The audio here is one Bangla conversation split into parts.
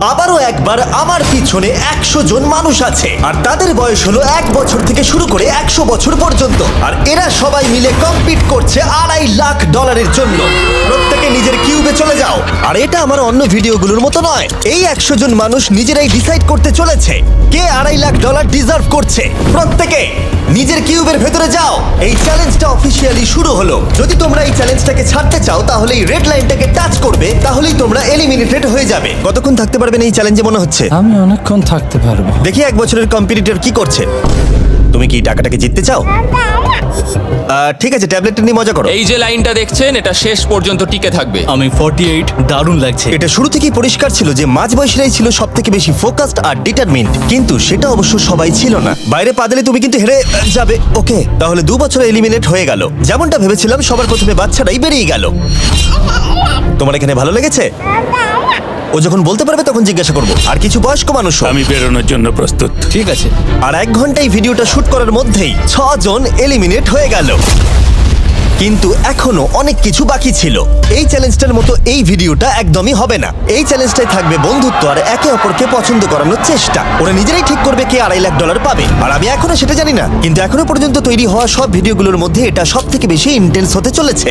আবারও একবার আমার পিছনে 100 জন মানুষ আছে আর তাদের বয়স হলো 1 বছর থেকে শুরু করে 100 বছর পর্যন্ত। আর এরা সবাই মিলে কম্পিট করছে $2.5 লাখ জন্য। প্রত্যেকে নিজের কিউবে চলে যাও। আর এটা আমার অন্য ভিডিওগুলোর মতো নয়। এই 100 জন মানুষ নিজেরাই ডিসাইড করতে চলেছে কে $2.5 লাখ ডিজার্ভ করছে। প্রত্যেকে নিজের কিউবের ভেতরে যাও। এই চ্যালেঞ্জটা অফিসিয়ালি শুরু হলো। যদি তোমরা এই চ্যালেঞ্জটাকে ছাড়তে চাও তাহলে এই রেড লাইনটাকে টাচ করবে, তাহলেই তোমরা এলিমিনেটেড হয়ে যাবে। কতক্ষণ থাকতে পারবেন এই চ্যালেঞ্জে মনে হচ্ছে? আমি অনেকক্ষণ থাকতে পারবো। দেখি 1 বছরের কম্পিটিটর কি করছে। তুমি কি টাকাটাকে জিততে চাও? ঠিক আছে, ট্যাবলেটটা নিয়ে মজা করো। এই যে লাইনটা দেখছেন এটা শেষ পর্যন্ত টিকে থাকবে। আমি 48, দারুণ লাগছে। এটা শুরু থেকেই পরিষ্কার ছিল যে মাঝবয়সীরাই ছিল সব থেকে বেশি ফোকাসড আর ডিটারমিন্ড, কিন্তু সেটা অবশ্য সবাই ছিল না। বাইরে পা দিলে তুমি কিন্তু হেরে যাবে। ওকে, তাহলে 2 বছর এলিমিনেট হয়ে গেল। যেমনটা ভেবেছিলাম, সবার প্রথমে বাচ্চাটাই বেরিয়ে গেল। তোমার এখানে ভালো লেগেছে? ও যখন বলতে পারবে তখন জিজ্ঞাসা করবো। আর কিছু বয়স্ক মানুষ। আমি বেরোনোর জন্য প্রস্তুত। ঠিক আছে। আর 1 ঘন্টায় ভিডিওটা শুট করার মধ্যেই 6 জন এলিমিনেট হয়ে গেল। কিন্তু এখনো অনেক কিছু বাকি ছিল। এই চ্যালেঞ্জটার মতো এই ভিডিওটা একদমই হবে না। এই চ্যালেঞ্জটাই থাকবে বন্ধুত্ব আর একে অপরকে পছন্দ করানোর চেষ্টা। ওরা নিজেরাই ঠিক করবে কে $2.5 লাখ পাবে। আর আমি এখনো সেটা জানি না, কিন্তু এখনো পর্যন্ত তৈরি হওয়া সব ভিডিওগুলোর মধ্যে এটা সব থেকে বেশি ইন্টেন্স হতে চলেছে।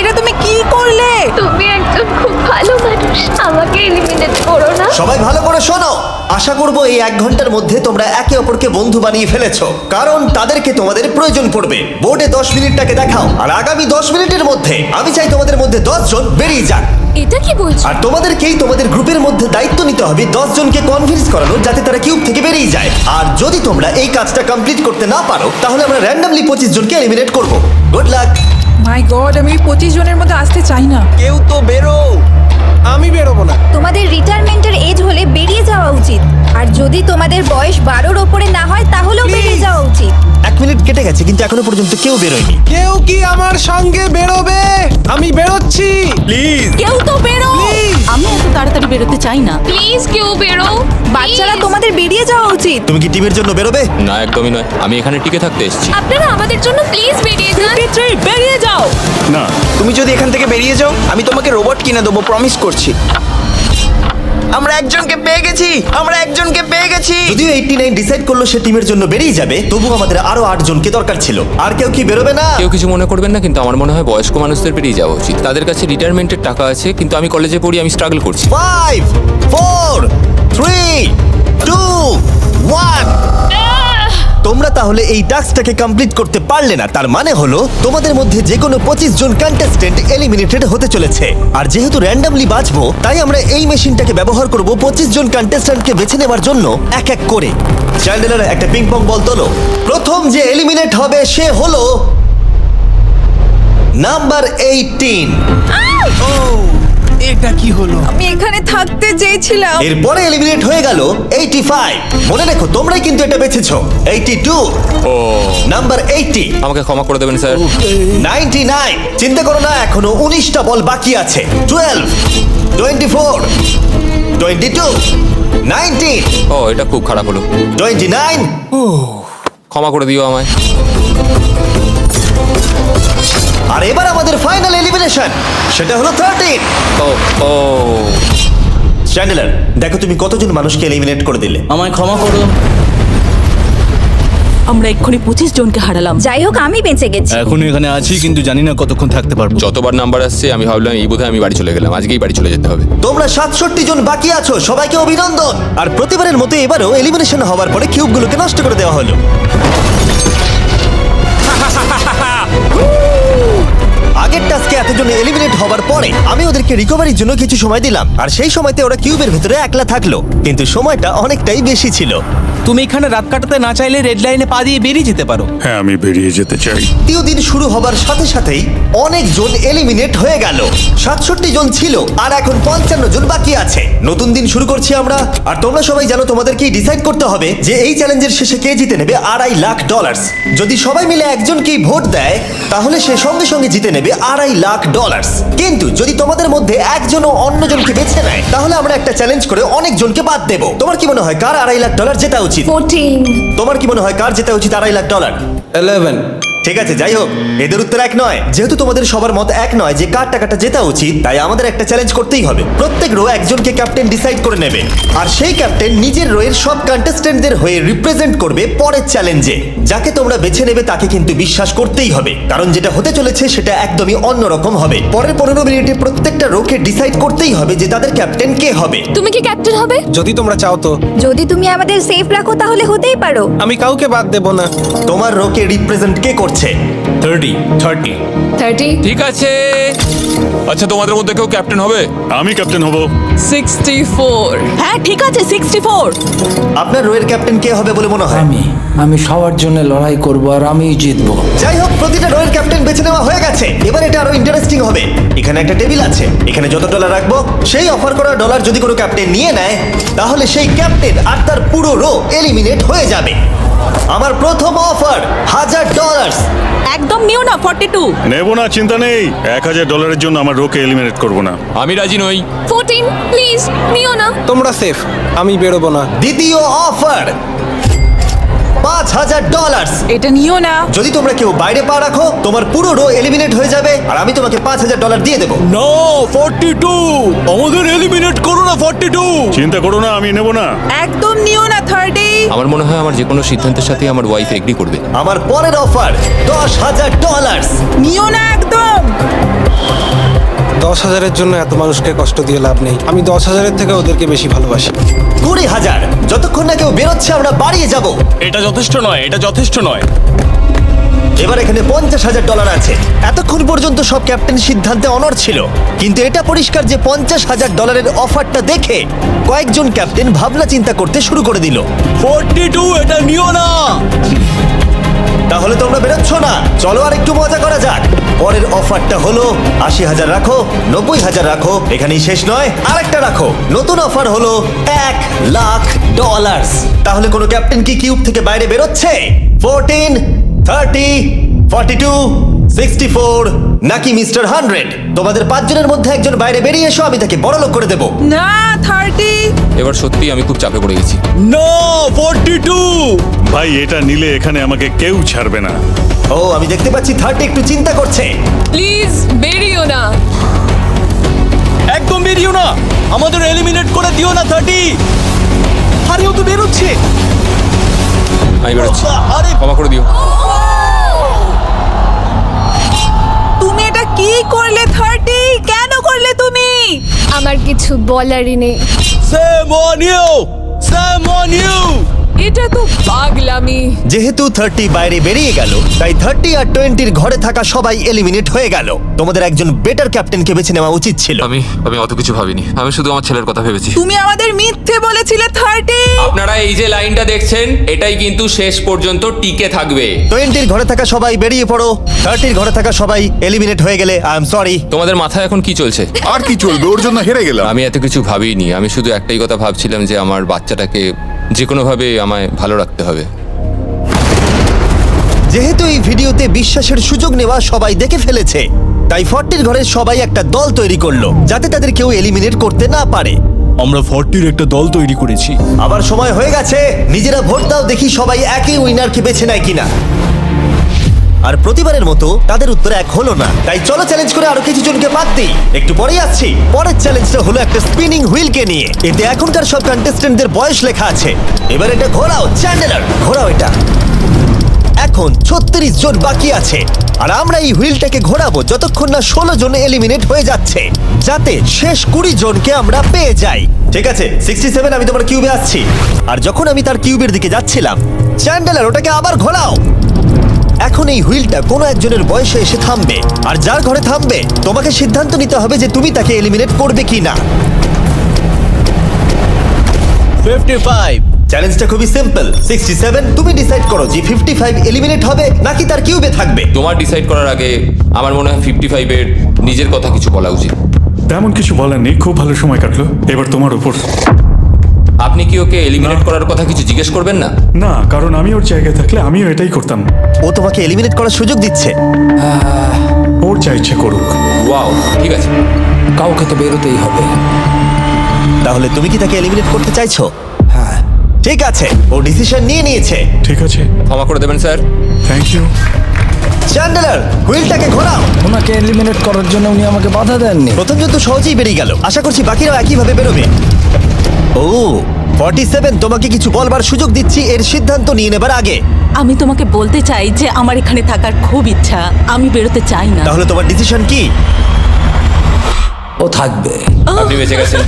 এটা তুমি কি করলে? তুমি একজন খুব ভালো মানুষ, আমাকে এলিমিনেট করো না। সবাই ভালো করে শোনো। আশা করব এই 1 ঘন্টার মধ্যে তোমরা একে অপরকে বন্ধু বানিয়ে ফেলেছো, কারণ তাদেরকে তোমাদের প্রয়োজন পড়বে। বোর্ডে 10 মিনিটটাকে দেখাও, আর আগামী 10 মিনিটের মধ্যে আমি চাই তোমাদের মধ্যে 10 জন বেরিয়ে যাক। এটা কি বলছো? আর তোমাদেরকেই তোমাদের গ্রুপের মধ্যে দায়িত্ব নিতে হবে 10 জনকে কনভিন্স করানো যাতে তারা কিউব থেকে বেরিয়ে যায়। আর যদি তোমরা এই কাজটা কমপ্লিট করতে না পারো তাহলে আমরা র্যান্ডমলি 25 জনকে এলিমিনেট করব। Good luck. মাই গড, আমি 25 জনের মধ্যে আসতে চাই না। কেউ তো বেরো। আমি বেরোবো না। তোমাদের রিটায়ারমেন্টের এজ হলে বেরিয়ে যাওয়া উচিত। আর যদি তোমাদের বয়স 12-র ওপরে না হয় তাহলেও বেরিয়ে যাওয়া উচিত। 1 মিনিট কেটে গেছে কিন্তু এখনো পর্যন্ত কেউ বেরোয়নি। কেউ কি আমার সঙ্গে বেরোবে? আমি বেরোচ্ছি। প্লিজ। কেউ তো বেরো। আমি এত তাড়াতাড়ি বেরোতে চাই না। প্লিজ কেউ বেরো। বাচ্চারা, Please! তোমাদের বেরিয়ে যাওয়া উচিত। তুমি কি টিমের জন্য বেরোবে? না, একদমই নয়। আমি এখানে টিকে থাকতে এসেছি। আপনারা আমাদের জন্য প্লিজ বেরিয়ে যান। 53, বেরিয়ে যাও। না, তুমি যদি এখান থেকে বেরিয়ে যাও আমি তোমাকে রোবট কিনে দেবো, প্রমিস করছি। আমরা একজনকে পেয়ে গেছি। যদিও 89 ডিসাইড করলো সে টিমের জন্য বেরিয়ে যাবে, তবু আমাদের আরো 8 জনকে দরকার ছিল। আর কেউ কি বেরোবে না? কেউ কিছু মনে করবেন না, কিন্তু আমার মনে হয় বয়স্ক মানুষদের বেরিয়ে যাওয়া উচিত। তাদের কাছে রিটায়ারমেন্টের টাকা আছে, কিন্তু আমি কলেজে পড়ি, আমি স্ট্রাগল করছি। 5 4 3 2 1। তোমরা তাহলে এই টাস্কটাকে কমপ্লিট করতে পারলে না। তার মানে হলো তোমাদের মধ্যে যে কোনো 25 জন কন্টেস্টেন্ট এলিমিনেটেড হতে চলেছে। আর যেহেতু র্যান্ডমলি বাঁচবো, তাই আমরা এই মেশিনটাকে ব্যবহার করব 25 জন কন্টেস্টেন্টকে বেছে নেওয়ার জন্য এক এক করে। চ্যান্ডেলার, একটা পিং পং বল তোলো। প্রথম যে এলিমিনেট হবে সে হলো নাম্বার 18। এটা কি হলো? আমি এখানে থাকতে চেয়েছিলাম। এরপরে এলিমিনেট হয়ে গেল 85। মনে রেখো তোমরাই কিন্তু এটা বেছেছো। 82, ও, নাম্বার 80, আমাকে ক্ষমা করে দেবেন স্যার। 99। চিন্তা করো না, এখনো 19টা বল বাকি আছে। 12, 24, 22, 19, ও, এটা খুব খারাপ হলো। 29। ক্ষমা করে দিও আমায়। আর এবার আমাদের ফাইনাল এলিমিনেশন, সেটা হলো 13। ও ও, চ্যান্ডেলার, দেখো তুমি কতজন মানুষকে এলিমিনেট করে দিলে। আমায় ক্ষমা করো। আমরা এক্ষুনি 25 জনকে হারালাম। যাই হোক, আমি বেঁচে গেছি। এখনো এখানে আছি, কিন্তু জানি না কতক্ষণ থাকতে পারবো। যতবার নাম্বার আসছে আমি ভাবলাম এই বোধহয় আমি বাড়ি চলে গেলাম, আজকেই বাড়ি চলে যেতে হবে। তোমরা 67 জন বাকি আছো, সবাইকে অভিনন্দন। আর প্রতিবারের মতো এবারও এলিমিনেশন হওয়ার পরে কিউবগুলোকে নষ্ট করে দেওয়া হলো। আগের টাস্কে এতজন এলিমিনেট হওয়ার পরে আমি ওদেরকে রিকভারির জন্য কিছু সময় দিলাম, আর সেই সময়তে ওরা কিউবের ভিতরে একলা থাকলো, কিন্তু সময়টা অনেকটাই বেশি ছিল। তুমি এখানে রাত কাটাতে না চাইলে রেড লাইনে পা দিয়ে বেরিয়ে যেতে পারো। হ্যাঁ, আমি বেরিয়ে যেতে চাই। দ্বিতীয় দিন শুরু হবার সাথে সাথেই অনেক জন এলিমিনেট হয়ে গেল। 67 জন ছিল, আর এখন 55 জন বাকি আছে। নতুন দিন শুরু করছি আমরা। আর তোমরা সবাই জানো তোমাদেরকেই ডিসাইড করতে হবে যে এই চ্যালেঞ্জের শেষে কে জিতে নেবে $2.5 লাখ। যদি সবাই মিলে একজনকেই ভোট দেয় তাহলে সে সঙ্গে সঙ্গে জিতে নেবে $2.5 লাখ। কিন্তু যদি তোমাদের মধ্যে একজনও অন্যজনকে বেছে নেয় তাহলে আমরা একটা চ্যালেঞ্জ করে অনেক জনকে বাদ দেবো। তোমার কি মনে হয় কার $2.5 লাখ জেতা উচিত? 14। তোমার কি মনে হয় কার জেতা উচিত $2.5 লাখ? 11। ঠিক আছে, যাই হোক, এদের উত্তর এক নয়। যেহেতু তোমাদের সবার মত এক নয় যে কার টাকাটা জেতা উচিত, তাই আমাদের একটা চ্যালেঞ্জ করতেই হবে। প্রত্যেক রো একজনকে ক্যাপ্টেন ডিসাইড করে নেবে, আর সেই ক্যাপ্টেন নিজের রোয়ের সব কন্টেস্টেন্টদের হয়ে রিপ্রেজেন্ট করবে পরের চ্যালেঞ্জে। যাকে তোমরা বেছে নেবে তাকে কিন্তু বিশ্বাস করতেই হবে, কারণ যেটা হতে চলেছে সেটা একদমই অন্যরকম হবে। পরের 15 মিনিটে প্রত্যেকটা রোকে ডিসাইড করতেই হবে যে তাদের ক্যাপ্টেন কে হবে। তুমি কি ক্যাপ্টেন হবে? যদি তোমরা চাও তো। যদি তুমি আমাদের সেফ রাখো তাহলে হতেই পারো। আমি কাউকে বাদ দেব না। তোমার রোকে রিপ্রেজেন্ট কে করছে? 30। ঠিক আছে। আচ্ছা, তোমাদের মধ্যে কেউ ক্যাপ্টেন হবে? আমি ক্যাপ্টেন হব। 64। হ্যাঁ ঠিক আছে 64। আপনার রোয়ের ক্যাপ্টেন কে হবে বলে মনে হয়? আমি সবার জন্য লড়াই করব আর আমিই জিতবো। যাই হোক, প্রতিটা রোয়ের ক্যাপ্টেন বেছে নেওয়া হয়ে গেছে। এবার এটা আরো ইন্টারেস্টিং হবে। এখানে একটা টেবিল আছে, এখানে যত ডলার রাখবো সেই অফার করা ডলার যদি কোনো ক্যাপ্টেন নিয়ে নেয়, তাহলে সেই ক্যাপ্টেন আর তার পুরো রো এলিমিনেট হয়ে যাবে। আমার প্রথম অফার $1000। একদম নিও না 42। নেব না, চিন্তা নেই। $1000 জন্য আমার রোকে এলিমিনেট করব না। আমি রাজি নই। 14 প্লিজ নিও না। তোমরা সেফ, আমি বেরোবো না। দ্বিতীয় অফার $5000। এটা নিও না। যদি তোমরা কেউ বাইরে পা রাখো, তোমার পুরো রো এলিমিনেট হয়ে যাবে, আর আমি তোমাকে $5000 দিয়ে দেবো। নো 42, আমাদের এলিমিনেট করো না 42। চিন্তা করো না, আমি নেব না। একদম নিও না 30। আমার মনে হয় আমার যে কোনো সিদ্ধান্তের সাথে আমার ওয়াইফ এগ্রি করবে। আমার পরের অফার $10000। নিও না একদম। 10,000-এর জন্য এত মানুষকে কষ্ট দিয়ে লাভ নেই। আমি 10,000-এর থেকে ওদেরকে বেশি ভালোবাসি। 20,000। যতক্ষণ না কেউ বেরোচ্ছে আমরা বাড়িয়ে যাব। এটা যথেষ্ট নয়, এটা যথেষ্ট নয়। এবার এখানে $50,000 আছে। এতক্ষণ পর্যন্ত সব ক্যাপ্টেন সিদ্ধান্তে অনড় ছিল, কিন্তু এটা পরিষ্কার যে $50,000-এর অফারটা দেখে কয়েকজন ক্যাপ্টেন ভাবনা চিন্তা করতে শুরু করে দিল। 42, এটা নিও না। তাহলে তোমরা বেরোচ্ছ না? চলো আর একটু মজা করা যাক। পরের অফারটা হলো 80,000 রাখো, 90,000 রাখো, এখানেই শেষ নয়, আরেকটা রাখো। নতুন অফার হলো $1,00,000। তাহলে কোনো ক্যাপ্টেন কি কিউব থেকে বাইরে বেরোচ্ছে? 14, 30, 42, 64 নাকি মিস্টার 100? তোমাদের 5 জনের মধ্যে একজন বাইরে বেরিয়ে এসো, আমি তাকে বড়লোক করে দেবো। না 30। এবার সত্যি আমি খুব চাপে পড়ে গেছি। নো 42। ভাই, এটা নিলে এখানে আমাকে কেউ ছাড়বে না। ও, আমি দেখতে পাচ্ছি 30 একটু চিন্তা করছে। প্লিজ বেরিও না। একদম বেরিও না, আমাদের এলিমিনেট করে দিও না 30। আরে ও তো বেরোচ্ছে। আমি বেরোচ্ছি, আরে ক্ষমা করে দিও। তুমি এটা কি করলে 30? কেন করলে তুমি? আমার কিছু বলারই নেই। Same on you, same on you. এটা তো পাগলামি। যেহেতু 30 বাইরে বেরিয়ে গেল, তাই 30 আর 20-র ঘরে থাকা সবাই এলিমিনেট হয়ে গেল। তোমাদের একজন বেটার ক্যাপ্টেনকে বেছে নেওয়া উচিত ছিল। আমি অত কিছু ভাবিনি, আমি শুধু আমার ছেলের কথা ভেবেছি। তুমি আমাদের মিথ্যে বলেছিলে 30। আপনারা এই যে লাইনটা দেখছেন, এটাই কিন্তু শেষ পর্যন্ত টিকে থাকবে। 20-র ঘরে থাকা সবাই বেরিয়ে পড়ো, 30-র ঘরে থাকা সবাই এলিমিনেট হয়ে গেলে আই এম সরি। তোমাদের মাথায় এখন কি চলছে? আর কি চলবে, ওর জন্য হেরে গেলাম। আমি এত কিছু ভাবিনি, আমি শুধু একটাই কথা ভাবছিলাম যে আমার বাচ্চাটাকে যে কোনোভাবে আমায় ভালো রাখতে হবে। যেহেতু এই ভিডিওতে বিশ্বাসের সুযোগ নেওয়া সবাই দেখে ফেলেছে, তাই 40-র ঘরের সবাই একটা দল তৈরি করলো যাতে তাদের কেউ এলিমিনেট করতে না পারে। আমরা 40-র একটা দল তৈরি করেছি। আবার সময় হয়ে গেছে, নিজেরা ভোট দাও, দেখি সবাই একই উইনারকে বেছে নেয় কিনা। আর প্রতিবারের মতো তাদের উত্তর এক হলো না, তাই চলো চ্যালেঞ্জ করে আরো কিছু জনকে বাদ দিই। একটু পরেই আসছি। পরের চ্যালেঞ্জটা হলো একটা স্পিনিং হুইলকে নিয়ে। এতে এখনকার সব কন্টেস্টেন্টদের বয়স লেখা আছে। এবার এটা ঘোরাও, চ্যান্ডেলার ঘোরাও এটা। এখন 36 জন বাকি আছে, আর আমরা এই হুইলটাকে ঘোরাবো যতক্ষণ না 16 জন এলিমিনেট হয়ে যাচ্ছে, যাতে শেষ 20 জনকে আমরা পেয়ে যাই। ঠিক আছে 67, আমি তোমার কিউবে আসছি। আর যখন আমি তার কিউবের দিকে যাচ্ছিলাম, চ্যান্ডেলার ওটাকে আবার ঘোরাও। এখন এই হুইলটা কোনো একজনের বয়সে এসে থামবে, আর যার ঘরে থামবে তোমাকে সিদ্ধান্ত নিতে হবে যে তুমি তাকে এলিমিনেট করবে কি না। 55। চ্যালেঞ্জটা খুবই সিম্পল। 67, তুমি ডিসাইড করো যে 55 এলিমিনেট হবে নাকি তার কিউবে থাকবে। তোমার ডিসাইড করার আগে আমার মনে হয় 55-এর নিজের কথা কিছু বলা উচিত। তেমন কিছু বলার নেই, খুব ভালো সময় কাটলো। এবার তোমার উপর। আপনি কি ওকে এলিমিনেট করার কথা কিছু জিজ্ঞেস করবেন না? না, কারণ আমি ওর জায়গায় থাকলে আমিও এটাই করতাম। ও তোমাকে এলিমিনেট করার সুযোগ দিচ্ছে। ওর যা ইচ্ছে করুক। ওয়াও, ঠিক আছে। কাউকে তো বেরোতেই হবে। তাহলে তুমি কি তাকে এলিমিনেট করতে চাইছো? হ্যাঁ। ঠিক আছে, ও ডিসিশন নিয়ে নিয়েছে। ঠিক আছে, ক্ষমা করে দেবেন স্যার। Thank you. চ্যান্ডেলার হুইলটাকে ঘোরাও। ওনাকে এলিমিনেট করার জন্য উনি আমাকে বাধা দেননি। প্রথম জন তো সহজেই বেরিয়ে গেল, আশা করছি বাকিরাও একইভাবে বেরোবে। ও 47, তোমাকে কিছু বলবার সুযোগ দিচ্ছি এর সিদ্ধান্ত নিয়ে নেবার আগে। আমি তোমাকে বলতে চাই যে আমার এখানে থাকার খুব ইচ্ছা, আমি বেরোতে চাই না। তাহলে তোমার ডিসিশন কি? ও থাকবে। আপনি বেঁচে গেছেন।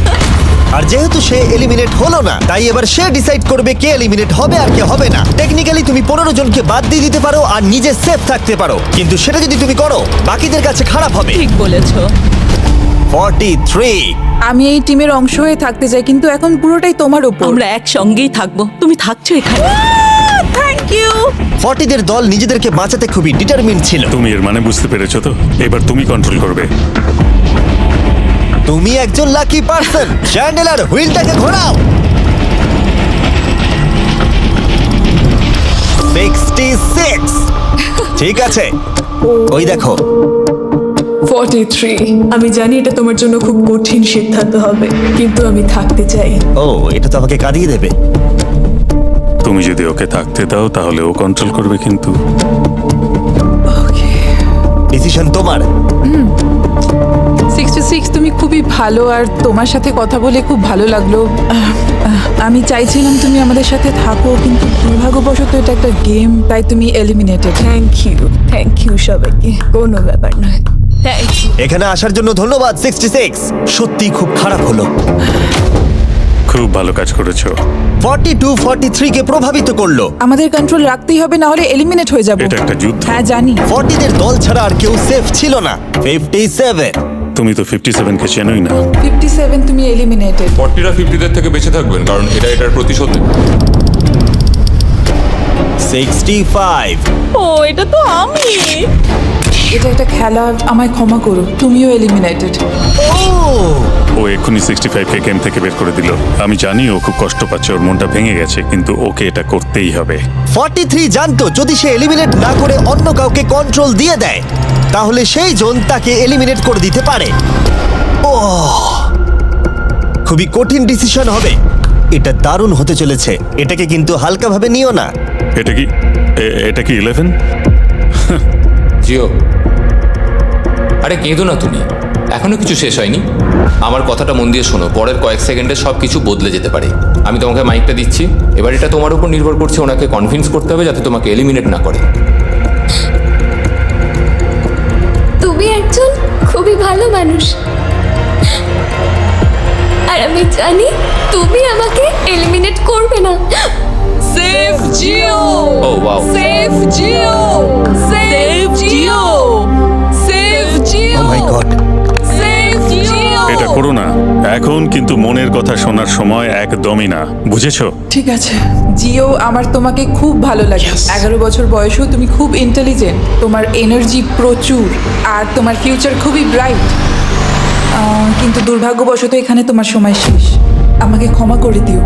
আর যেহেতু সে এলিমিনেট হলো না, তাই এবার সে ডিসাইড করবে কে এলিমিনেট হবে আর কে হবে না। টেকনিক্যালি তুমি 15 জনকে বাদ দিয়ে দিতে পারো আর নিজে সেফ থাকতে পারো, কিন্তু সেটা যদি তুমি করো বাকিদের কাছে খারাপ হবে। ঠিক বলেছো। 43। আমি এই টিমের অংশ হয়ে থাকতে চাই, কিন্তু এখন পুরোটাই তোমার উপর। আমরা একসঙ্গেই থাকবো, তুমি থাকছো এখানে। Thank you. 40 দের দল নিজেদেরকে বাঁচাতে খুবই ডিটারমিন্ড ছিল। তুমি এর মানে বুঝতে পেরেছো তো? এবার তুমি কন্ট্রোল করবে। তুমি একজন লাকি পারসন। চ্যান্ডেলার হুইলটাকে ঘোরাও। 66। ঠিক আছে, ওই দেখো। 43। আমি জানি এটা তোমার জন্য খুব কঠিন সিদ্ধান্ত হবে, কিন্তু আমি থাকতে চাই। ও, এটা তো আমাকে কাঁদিয়ে দেবে। তুমি যদি ওকে থাকতে দাও তাহলে ও কন্ট্রোল করবে, কিন্তু ডিসিশন তোমার। 66, তুমি খুবই ভালো আর তোমার সাথে কথা বলে খুব ভালো লাগলো। আমি চাইছিলাম তুমি আমাদের সাথে থাকো, কিন্তু দুর্ভাগ্যবশত এটা একটা গেম, তাই তুমি এলিমিনেটেড। থ্যাংক ইউ সবাইকে, কোনো ব্যাপার নয়। Thank you. এখানে আসার জন্য ধন্যবাদ 66। সত্যি খুব খারাপ হলো। খুব ভালো কাজ করেছো। 42 43 কে প্রভাবিত করলো। আমাদের কন্ট্রোল রাখতেই হবে, না হলে এলিমিনেট হয়ে যাব। এটা একটা যুদ্ধ। হ্যাঁ জানি। 40 দের দল ছাড়া আর কেউ সেফ ছিল না। 57। তুমি তো 57 কে চেনোই না। 57, তুমি এলিমিনেটেড। 40রা 50দের থেকে বেঁচে থাকবেন, কারণ এটা এটার প্রতিশোধ নেবে। 65। ও, এটা তো আমি। এটা একটা খেলা, আমায় ক্ষমা করো, তুমিও এলিমিনেটেড। ও এক্ষুনি 65 কে গেম থেকে বের করে দিল। আমি জানি ও খুব কষ্ট পাচ্ছে, ওর মনটা ভেঙে গেছে, কিন্তু ওকে এটা করতেই হবে। 43 জানতো যদি সে এলিমিনেট না করে অন্য কাউকে কন্ট্রোল দিয়ে দেয়, তাহলে সেই জন তাকে এলিমিনেট করে দিতে পারে। ও, খুবই কঠিন ডিসিশন হবে। এটা দারুণ হতে চলেছে। এটাকে কিন্তু হালকাভাবে নিও না। এটা কি 11? জিও, আরে কেঁদো না তুমি, এখনো কিছু শেষ হয়নি। আমার কথাটা মন দিয়ে শোনো, পরের কয়েক সেকেন্ডে সব কিছু বদলে যেতে পারে। আমি তোমাকে মাইকটা দিচ্ছি, এবার এটা তোমার উপর নির্ভর করছে। ওনাকে কনভিন্স করতে হবে যাতে তোমাকে এলিমিনেট না করে। তুমি একজন খুবই ভালো মানুষ, আর আমি জানি তুমি আমাকে এলিমিনেট করবে না। Save Jio. Oh wow. Save Jio. Save Jio. Save Jio. Oh my God. Save Jio. এটা করো না এখন, কিন্তু মনের কথা শোনার সময় একদমই না, বুঝেছো? ঠিক আছে জিও, আমার তোমাকে খুব ভালো লাগে। 11 বছর বয়সেও তুমি খুব ইন্টেলিজেন্ট, তোমার এনার্জি প্রচুর, আর তোমার ফিউচার খুবই ব্রাইট। কিন্তু দুর্ভাগ্যবশত এখানে তোমার সময় শেষ। আমাকে ক্ষমা করে দিও।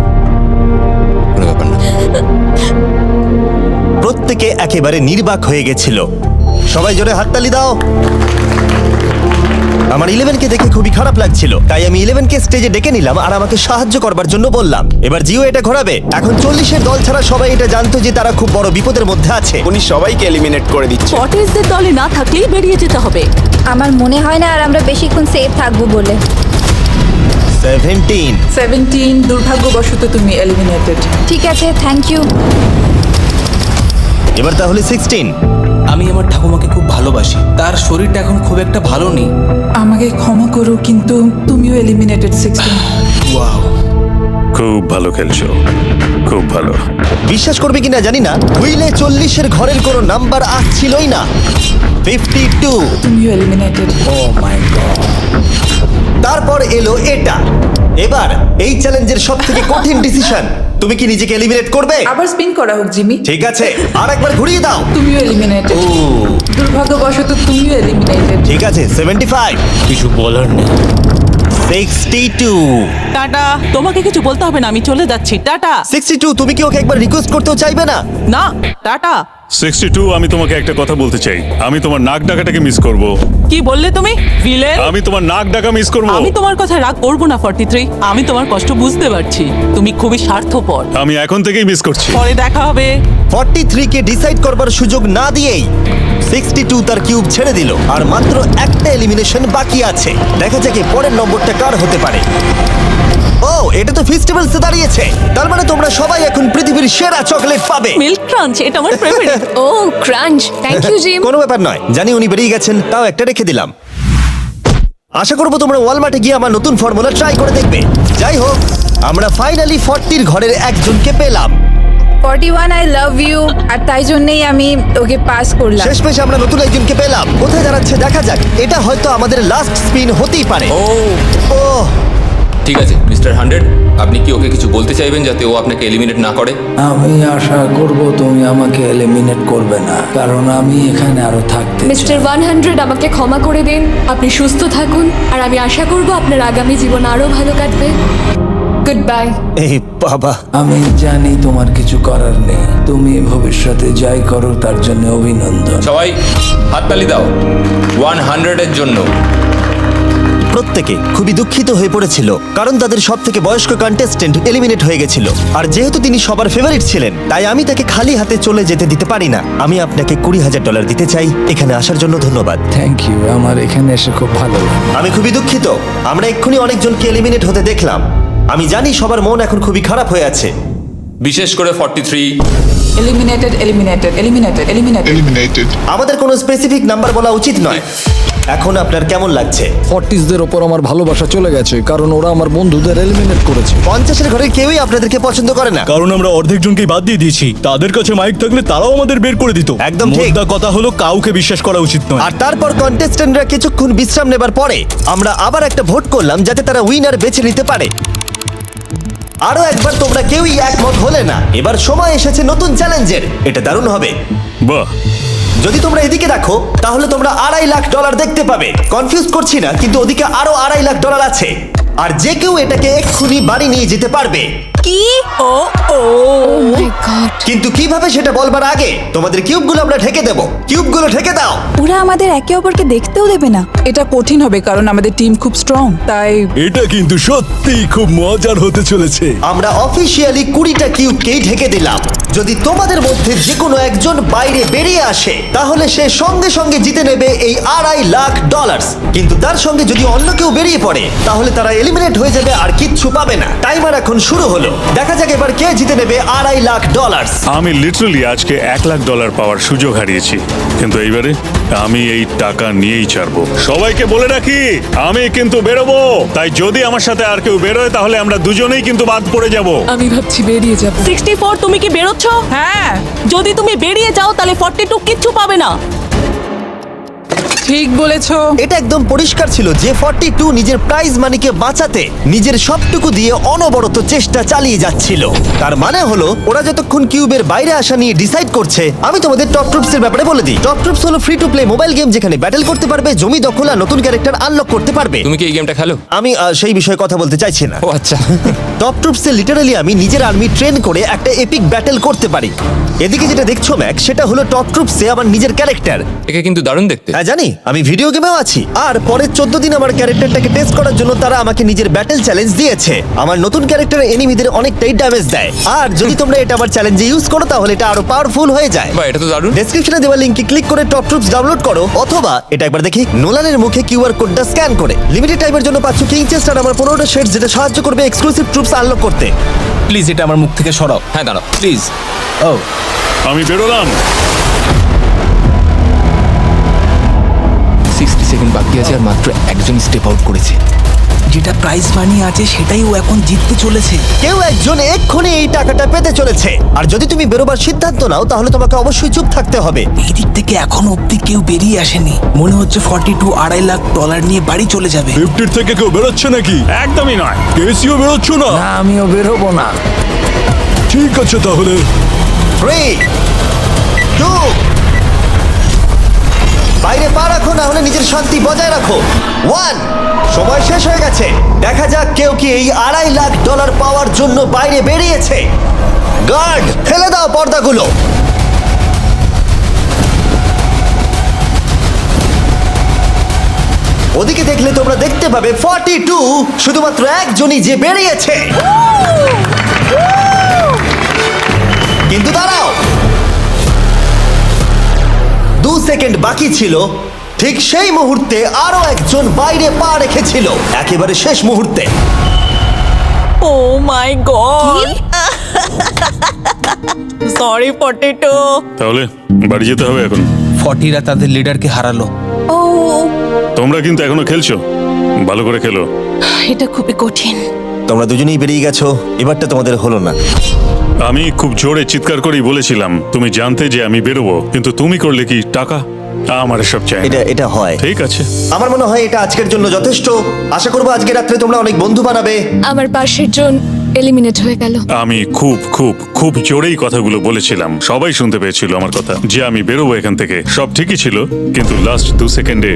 কোনো ব্যাপার না। প্রত্যেকে একেবারে নির্বাক হয়ে গেছিল। সবাই জোরে হাততালি দাও। আমার 11 কে দেখে খুবই খারাপ লাগছিল, তাই আমি 11 কে স্টেজে ডেকে নিলাম আর আমাকে সাহায্য করবার জন্য বললাম। এবার জিও এটা ঘোরাবে। এখন 40 এর দল ছাড়া সবাই এটা জানতো যে তারা খুব বড় বিপদের মধ্যে আছে। উনি সবাইকে এলিমিনেট করে দিচ্ছে। 40দের দলে না থাকলেই বেরিয়ে যেতে হবে। আমার মনে হয় না আর আমরা বেশিক্ষণ সেফ থাকবো বলে। 17। দুর্ভাগ্যবশত তুমি এলিমিনেটেড। ঠিক আছে, থ্যাংক ইউ। এবার তাহলে 16। আমি আমার ঠাকুমাকে খুব ভালোবাসি, তার শরীরটা এখন খুব একটা ভালো নেই। আমাকে ক্ষমা করো, কিন্তু তুমিও এলিমিনেটেড 16। ওয়াও, খুব ভালো খেলছো, খুব ভালো। বিশ্বাস করবে কিনা জানি না, হুইলে 40 এর ঘরের কোনো নাম্বার আসছিলই না। 52। তুমিও এলিমিনেটেড। O my god. তারপর এলো এটা। এবার এই চ্যালেঞ্জের সব থেকে কঠিন ডিসিশন, তুমি কি নিজেকে এলিমিনেট করবে? আবার স্পিন করা হোক জিমি। ঠিক আছে, আর একবার ঘুরিয়ে দাও। তুমিও এলিমিনেটেড। ও দুর্ভাগ্যবশত তুমিও এলিমিনেটেড। ঠিক আছে, 75। কিছু বলার নেই। 62। টাটা। তোমাকে কিছু বলতে হবে না, আমি চলে যাচ্ছি। টাটা। 62, তুমি কি ওকে একবার রিকোয়েস্ট করতেও চাইবে না? না, টাটা। 62 আমি তোমাকে একটা কথা বলতে চাই, আমি তোমার নাক ডাকাটাকে মিস করব। কি বললে তুমি ভিলেন? আমি তোমার নাক ডাকা মিস করব। আমি তোমার কথা রাগ করব না 43। আমি তোমার কষ্ট বুঝতে পারছি। তুমি খুবই স্বার্থপর। আমি এখন থেকেই মিস করছি। পরে দেখা হবে। 43 কে ডিসাইড করবার সুযোগ না দিয়েই 62 তার কিউব ছেড়ে দিল আর মাত্র একটা এলিমিনেশন বাকি আছে। দেখা যাক এর পরের নম্বরটা কার হতে পারে। ও, এটা তো ফেস্টিভ্যালসে দাঁড়িয়েছে। তার মানে তোমরা সবাই এখন পৃথিবীর সেরা চকলেট পাবে। মিল্ক ক্রাঞ্চ, এটা আমার ফেভারিট। ও ক্রাঞ্চ, থ্যাংক ইউ জিম। কোনো ব্যাপার নয়, জানি উনি বেরিয়ে গেছেন, তাও একটা রেখে দিলাম। আশা করবো তোমরা ওয়ালমার্টে গিয়ে আমার নতুন ফর্মুলা ট্রাই করে দেখবে। যাই হোক, আমরা ফাইনালি 40 ঘরের একজনকে পেলাম। 41 আই লাভ ইউ, আর তাই জন্যই আমি ওকে পাস করলাম। শেষমেশ আমরা নতুন একজনকে পেলাম। কোথায় দাঁড়াচ্ছে দেখা যাক। এটা হয়তো আমাদের লাস্ট স্পিন হতেই পারে। ও ঠিক আছে মিস্টার 100, আপনি কি ওকে কিছু বলতে চাইবেন যাতে ও আপনাকে এলিমিনেট না করে? আমি আশা করব তুমি আমাকে এলিমিনেট করবে না, কারণ আমি এখানে আরো থাকতে চাই। মিস্টার 100 আমাকে ক্ষমা করে দিন। আপনি সুস্থ থাকুন আর আমি আশা করব আপনার আগামী জীবন আরো ভালো কাটবে। Good bye. এই বাবা, আমি জানি তোমার কিছু করার নেই। তুমি ভবিষ্যতে যাই করো তার জন্য অভিনন্দন। সবাই হাততালি দাও 100 এর জন্য। প্রত্যেকে খুবই দুঃখিত হয়ে পড়েছিল কারণ তাদের সব থেকে বয়স্ক কন্টেস্টেন্ট এলিমিনেট হয়ে গেছিল। আর যেহেতু তিনি সবার ফেভারিট ছিলেন, তাই আমি তাকে খালি হাতে চলে যেতে দিতে পারি না। আমি আপনাকে $20,000 দিতে চাই। এখানে আসার জন্য ধন্যবাদ। থ্যাংক ইউ, আমার এখানে এসে খুব ভালো লাগে। আমি খুবই দুঃখিত, আমরা এক্ষুনি অনেকজনকে এলিমিনেট হতে দেখলাম। আমি জানি সবার মন এখন খুবই খারাপ হয়ে আছে। বিশেষ করে 43। Eliminated, eliminated, eliminated, eliminated. আমাদের কোনো স্পেসিফিক নাম্বার বলা উচিত নয়। এখন আপনার কেমন লাগছে? 40দের ওপর আমার ভালোবাসা চলে গেছে, কারণ ওরা আমার বন্ধুদের এলিমিনেট করেছে। 50-এর ঘরে কেউই আপনাদেরকে পছন্দ করে না। কারণ আমরা অর্ধেক জনকেই বাদ দিয়ে দিয়েছি। তাদের কাছে মাইক থাকলে তারাও আমাদের বের করে দিত। একদম ঠিক। মোদ্দা কথা হলো কাউকে বিশ্বাস করা উচিত নয়। আর তারপর কন্টেস্ট্যান্টরা কিছুক্ষণ বিশ্রাম নেবার পরে আমরা আবার একটা ভোট করলাম যাতে তারা উইনার বেছে নিতে পারে। আরো একবার তোমরা কেউই একমত হলে না। এবার সময় এসেছে নতুন চ্যালেঞ্জের। এটা দারুণ হবে। বাহ, যদি তোমরা এদিকে দেখো তাহলে তোমরা $2.5 লাখ দেখতে পাবে। কনফিউজ করছি না, কিন্তু ওদিকে আরো $2.5 লাখ আছে। আর যে কেউ এটাকে এক্ষুনি বাড়ি নিয়ে যেতে পারবে। কি? ও ও মাই গড। কিন্তু কিভাবে সেটা বলবার আগে তোমাদের কিউবগুলো আমরা ঢেকে দেবো। কিউবগুলো ঢেকে দাও। ওরা আমাদের একে অপরকে দেখতেও দেবে না। এটা কঠিন হবে কারণ আমাদের টিম খুব স্ট্রং, তাই এটা কিন্তু সত্যিই খুব মজার হতে চলেছে। আমরা অফিসিয়ালি 20টা কিউবকেই ঢেকে দিলাম। যদি তোমাদের মধ্যে যে কোনো একজন বাইরে বেরিয়ে আসে তাহলে সে সঙ্গে সঙ্গে জিতে নেবে এই $2.5 লাখ। কিন্তু তার সঙ্গে যদি অন্য কেউ বেরিয়ে পড়ে তাহলে তারা এলিমিনেট হয়ে যাবে আর কিচ্ছু পাবে না। টাইমার এখন শুরু হলো। দেখা যাক এবার কে জিতে নেবে $2.5 লাখ। আমি লিটারালি আজকে $1,00,000 পাওয়ার সুযোগ হারিয়েছি, কিন্তু এইবারে আমি এই টাকা নিয়েই ছাড়বো। সবাইকে বলে রাখি, আমি কিন্তু বেরোবো। তাই যদি আমার সাথে আর কেউ বেরোয় তাহলে আমরা দুজনেই কিন্তু বাদ পড়ে যাব। আমি ভাবছি বেরিয়ে যাব। 64, তুমি কি বেরোচ্ছ? হ্যাঁ, যদি তুমি বেরিয়ে যাও তাহলে 42 কিচ্ছু পাবে না। ঠিক বলেছো। এটা একদম পরিষ্কার ছিল যে 42 নিজের প্রাইজ মানিকে বাঁচাতে নিজের সবটুকু দিয়ে অনবরত চেষ্টা চালিয়ে যাচ্ছিল। তার মানে হলো ওরা যতক্ষণ কিউবের বাইরে আসা নিয়ে ডিসাইড করছে। আমি তোমাদের টপ ট্রুপসের ব্যাপারে বলে দিই। টপ ট্রুপস হলো free to play mobile game যেখানে ব্যাটেল করতে পারবে, জমি দখল আর নতুন ক্যারেক্টার আনলক করতে পারবে। তুমি কি এই গেমটা খেলো? আমি সেই বিষয়ে কথা বলতে চাইছি না। ও আচ্ছা। টপ ট্রুপসে লিটারালি আমি নিজের আর্মি ট্রেন করে একটা এপিক ব্যাটেল করতে পারি। এদিকে যেটা দেখছো ম্যাক, সেটা হলো টপ ট্রুপসে আমার নিজের ক্যারেক্টার। একে কিন্তু দারুণ দেখতে। হ্যাঁ জানি, আমি ভিডিও গেমেও আছি। আর পরের 14 দিন আমার ক্যারেক্টারটাকে টেস্ট করার জন্য তারা আমাকে নিজের ব্যাটেল চ্যালেঞ্জ দিয়েছে। আমার নতুন ক্যারেক্টার এনিমিদের অনেকটাই ড্যামেজ দেয়। আর যদি তোমরা এটা আমার চ্যালেঞ্জে ইউজ করো তাহলে এটা আরো পাওয়ারফুল হয়ে যায়। বা এটা তো দারুণ। ডেসক্রিপশনে দেওয়া লিংকে ক্লিক করে টপ ট্রুপস ডাউনলোড করো, অথবা এটা একবার দেখি নোলানের মুখে কিউআর কোডটা স্ক্যান করে। লিমিটেড টাইমের জন্য পাচ্ছ কিং চেস্ট আর আমার 15টা শেডস, যেটা সাহায্য করবে এক্সক্লুসিভ ট্রুপস আনলক করতে। প্লিজ এটা আমার মুখ থেকে সরাও। হ্যাঁ দাঁড়াও। প্লিজ। ও আমি বেরোলাম। 60 সেকেন্ড বাকি আছে আর মাত্র একজন স্টেপ আউট করেছে। যেটা প্রাইজ মানি আছে সেটাই ও এখন জিততে চলেছে। কেউ একজন এক্ষুনি এই টাকাটা পেতে চলেছে। আর যদি তুমি বেরোবার সিদ্ধান্ত নাও তাহলে তোমাকে অবশ্যই চুপ থাকতে হবে। এই দিক থেকে এখনো অব্দি কেউ বেরিয়ে আসেনি। মনে হচ্ছে 42 $2.5 লাখ নিয়ে বাড়ি চলে যাবে। 50 থেকে কেউ বেরোচ্ছে নাকি? একদমই নয়। কেসিও বেরোচ্ছ না? না, আমিও বেরোবো না। ঠিক আছে তাহলে। 3, 2, বাইরে পা রাখো, না হলে নিজের শান্তি বজায় রাখো। 1, সময় শেষ হয়ে গেছে। দেখা যাক কেউ কি এই $2.5 লাখ পাওয়ার জন্য বাইরে বেরিয়েছে। গার্ড, ফেলে দাও পর্দাগুলো। ওদিকে দেখলে তোমরা দেখতে পাবে 42 শুধুমাত্র একজনই যে বেরিয়েছে। কিন্তু দাঁড়াও, 2 সেকেন্ড বাকি ছিল। ঠিক সেই মুহূর্তে আরো একজন বাইরে পা রেখেছিল, একেবারে শেষ মুহূর্তে। ও মাই গড, সরি পটেটো। তাহলে বাড়ি যেতে হবে এখন। 40রা তাদের লিডারকে হারালো। ও, তোমরা কিন্তু এখনো খেলছো, ভালো করে খেলো। এটা খুবই কঠিন। তোমরা দুজনেই বেরিয়ে গেছো, এবারটা তোমাদের হলো না। আমি খুব জোরে চিৎকার করেই বলেছিলাম তুমি জানতে যে আমি বেরোবো, কিন্তু তুমি করলে কি টাকা? আমার সব চাই না। এটা হয়। ঠিক আছে, আমার মনে হয় এটা আজকের জন্য যথেষ্ট। আশা করবো আজকে রাত্রে তোমরা অনেক বন্ধু বানাবে। আমার পাশের জন এলিমিনেট হয়ে গেল। আমি খুব খুব খুব জোরেই কথাগুলো বলেছিলাম, সবাই শুনতে পেয়েছিল আমার কথা, যে আমি বেরোবো এখান থেকে। সব ঠিকই ছিল, কিন্তু লাস্ট 2 সেকেন্ডে।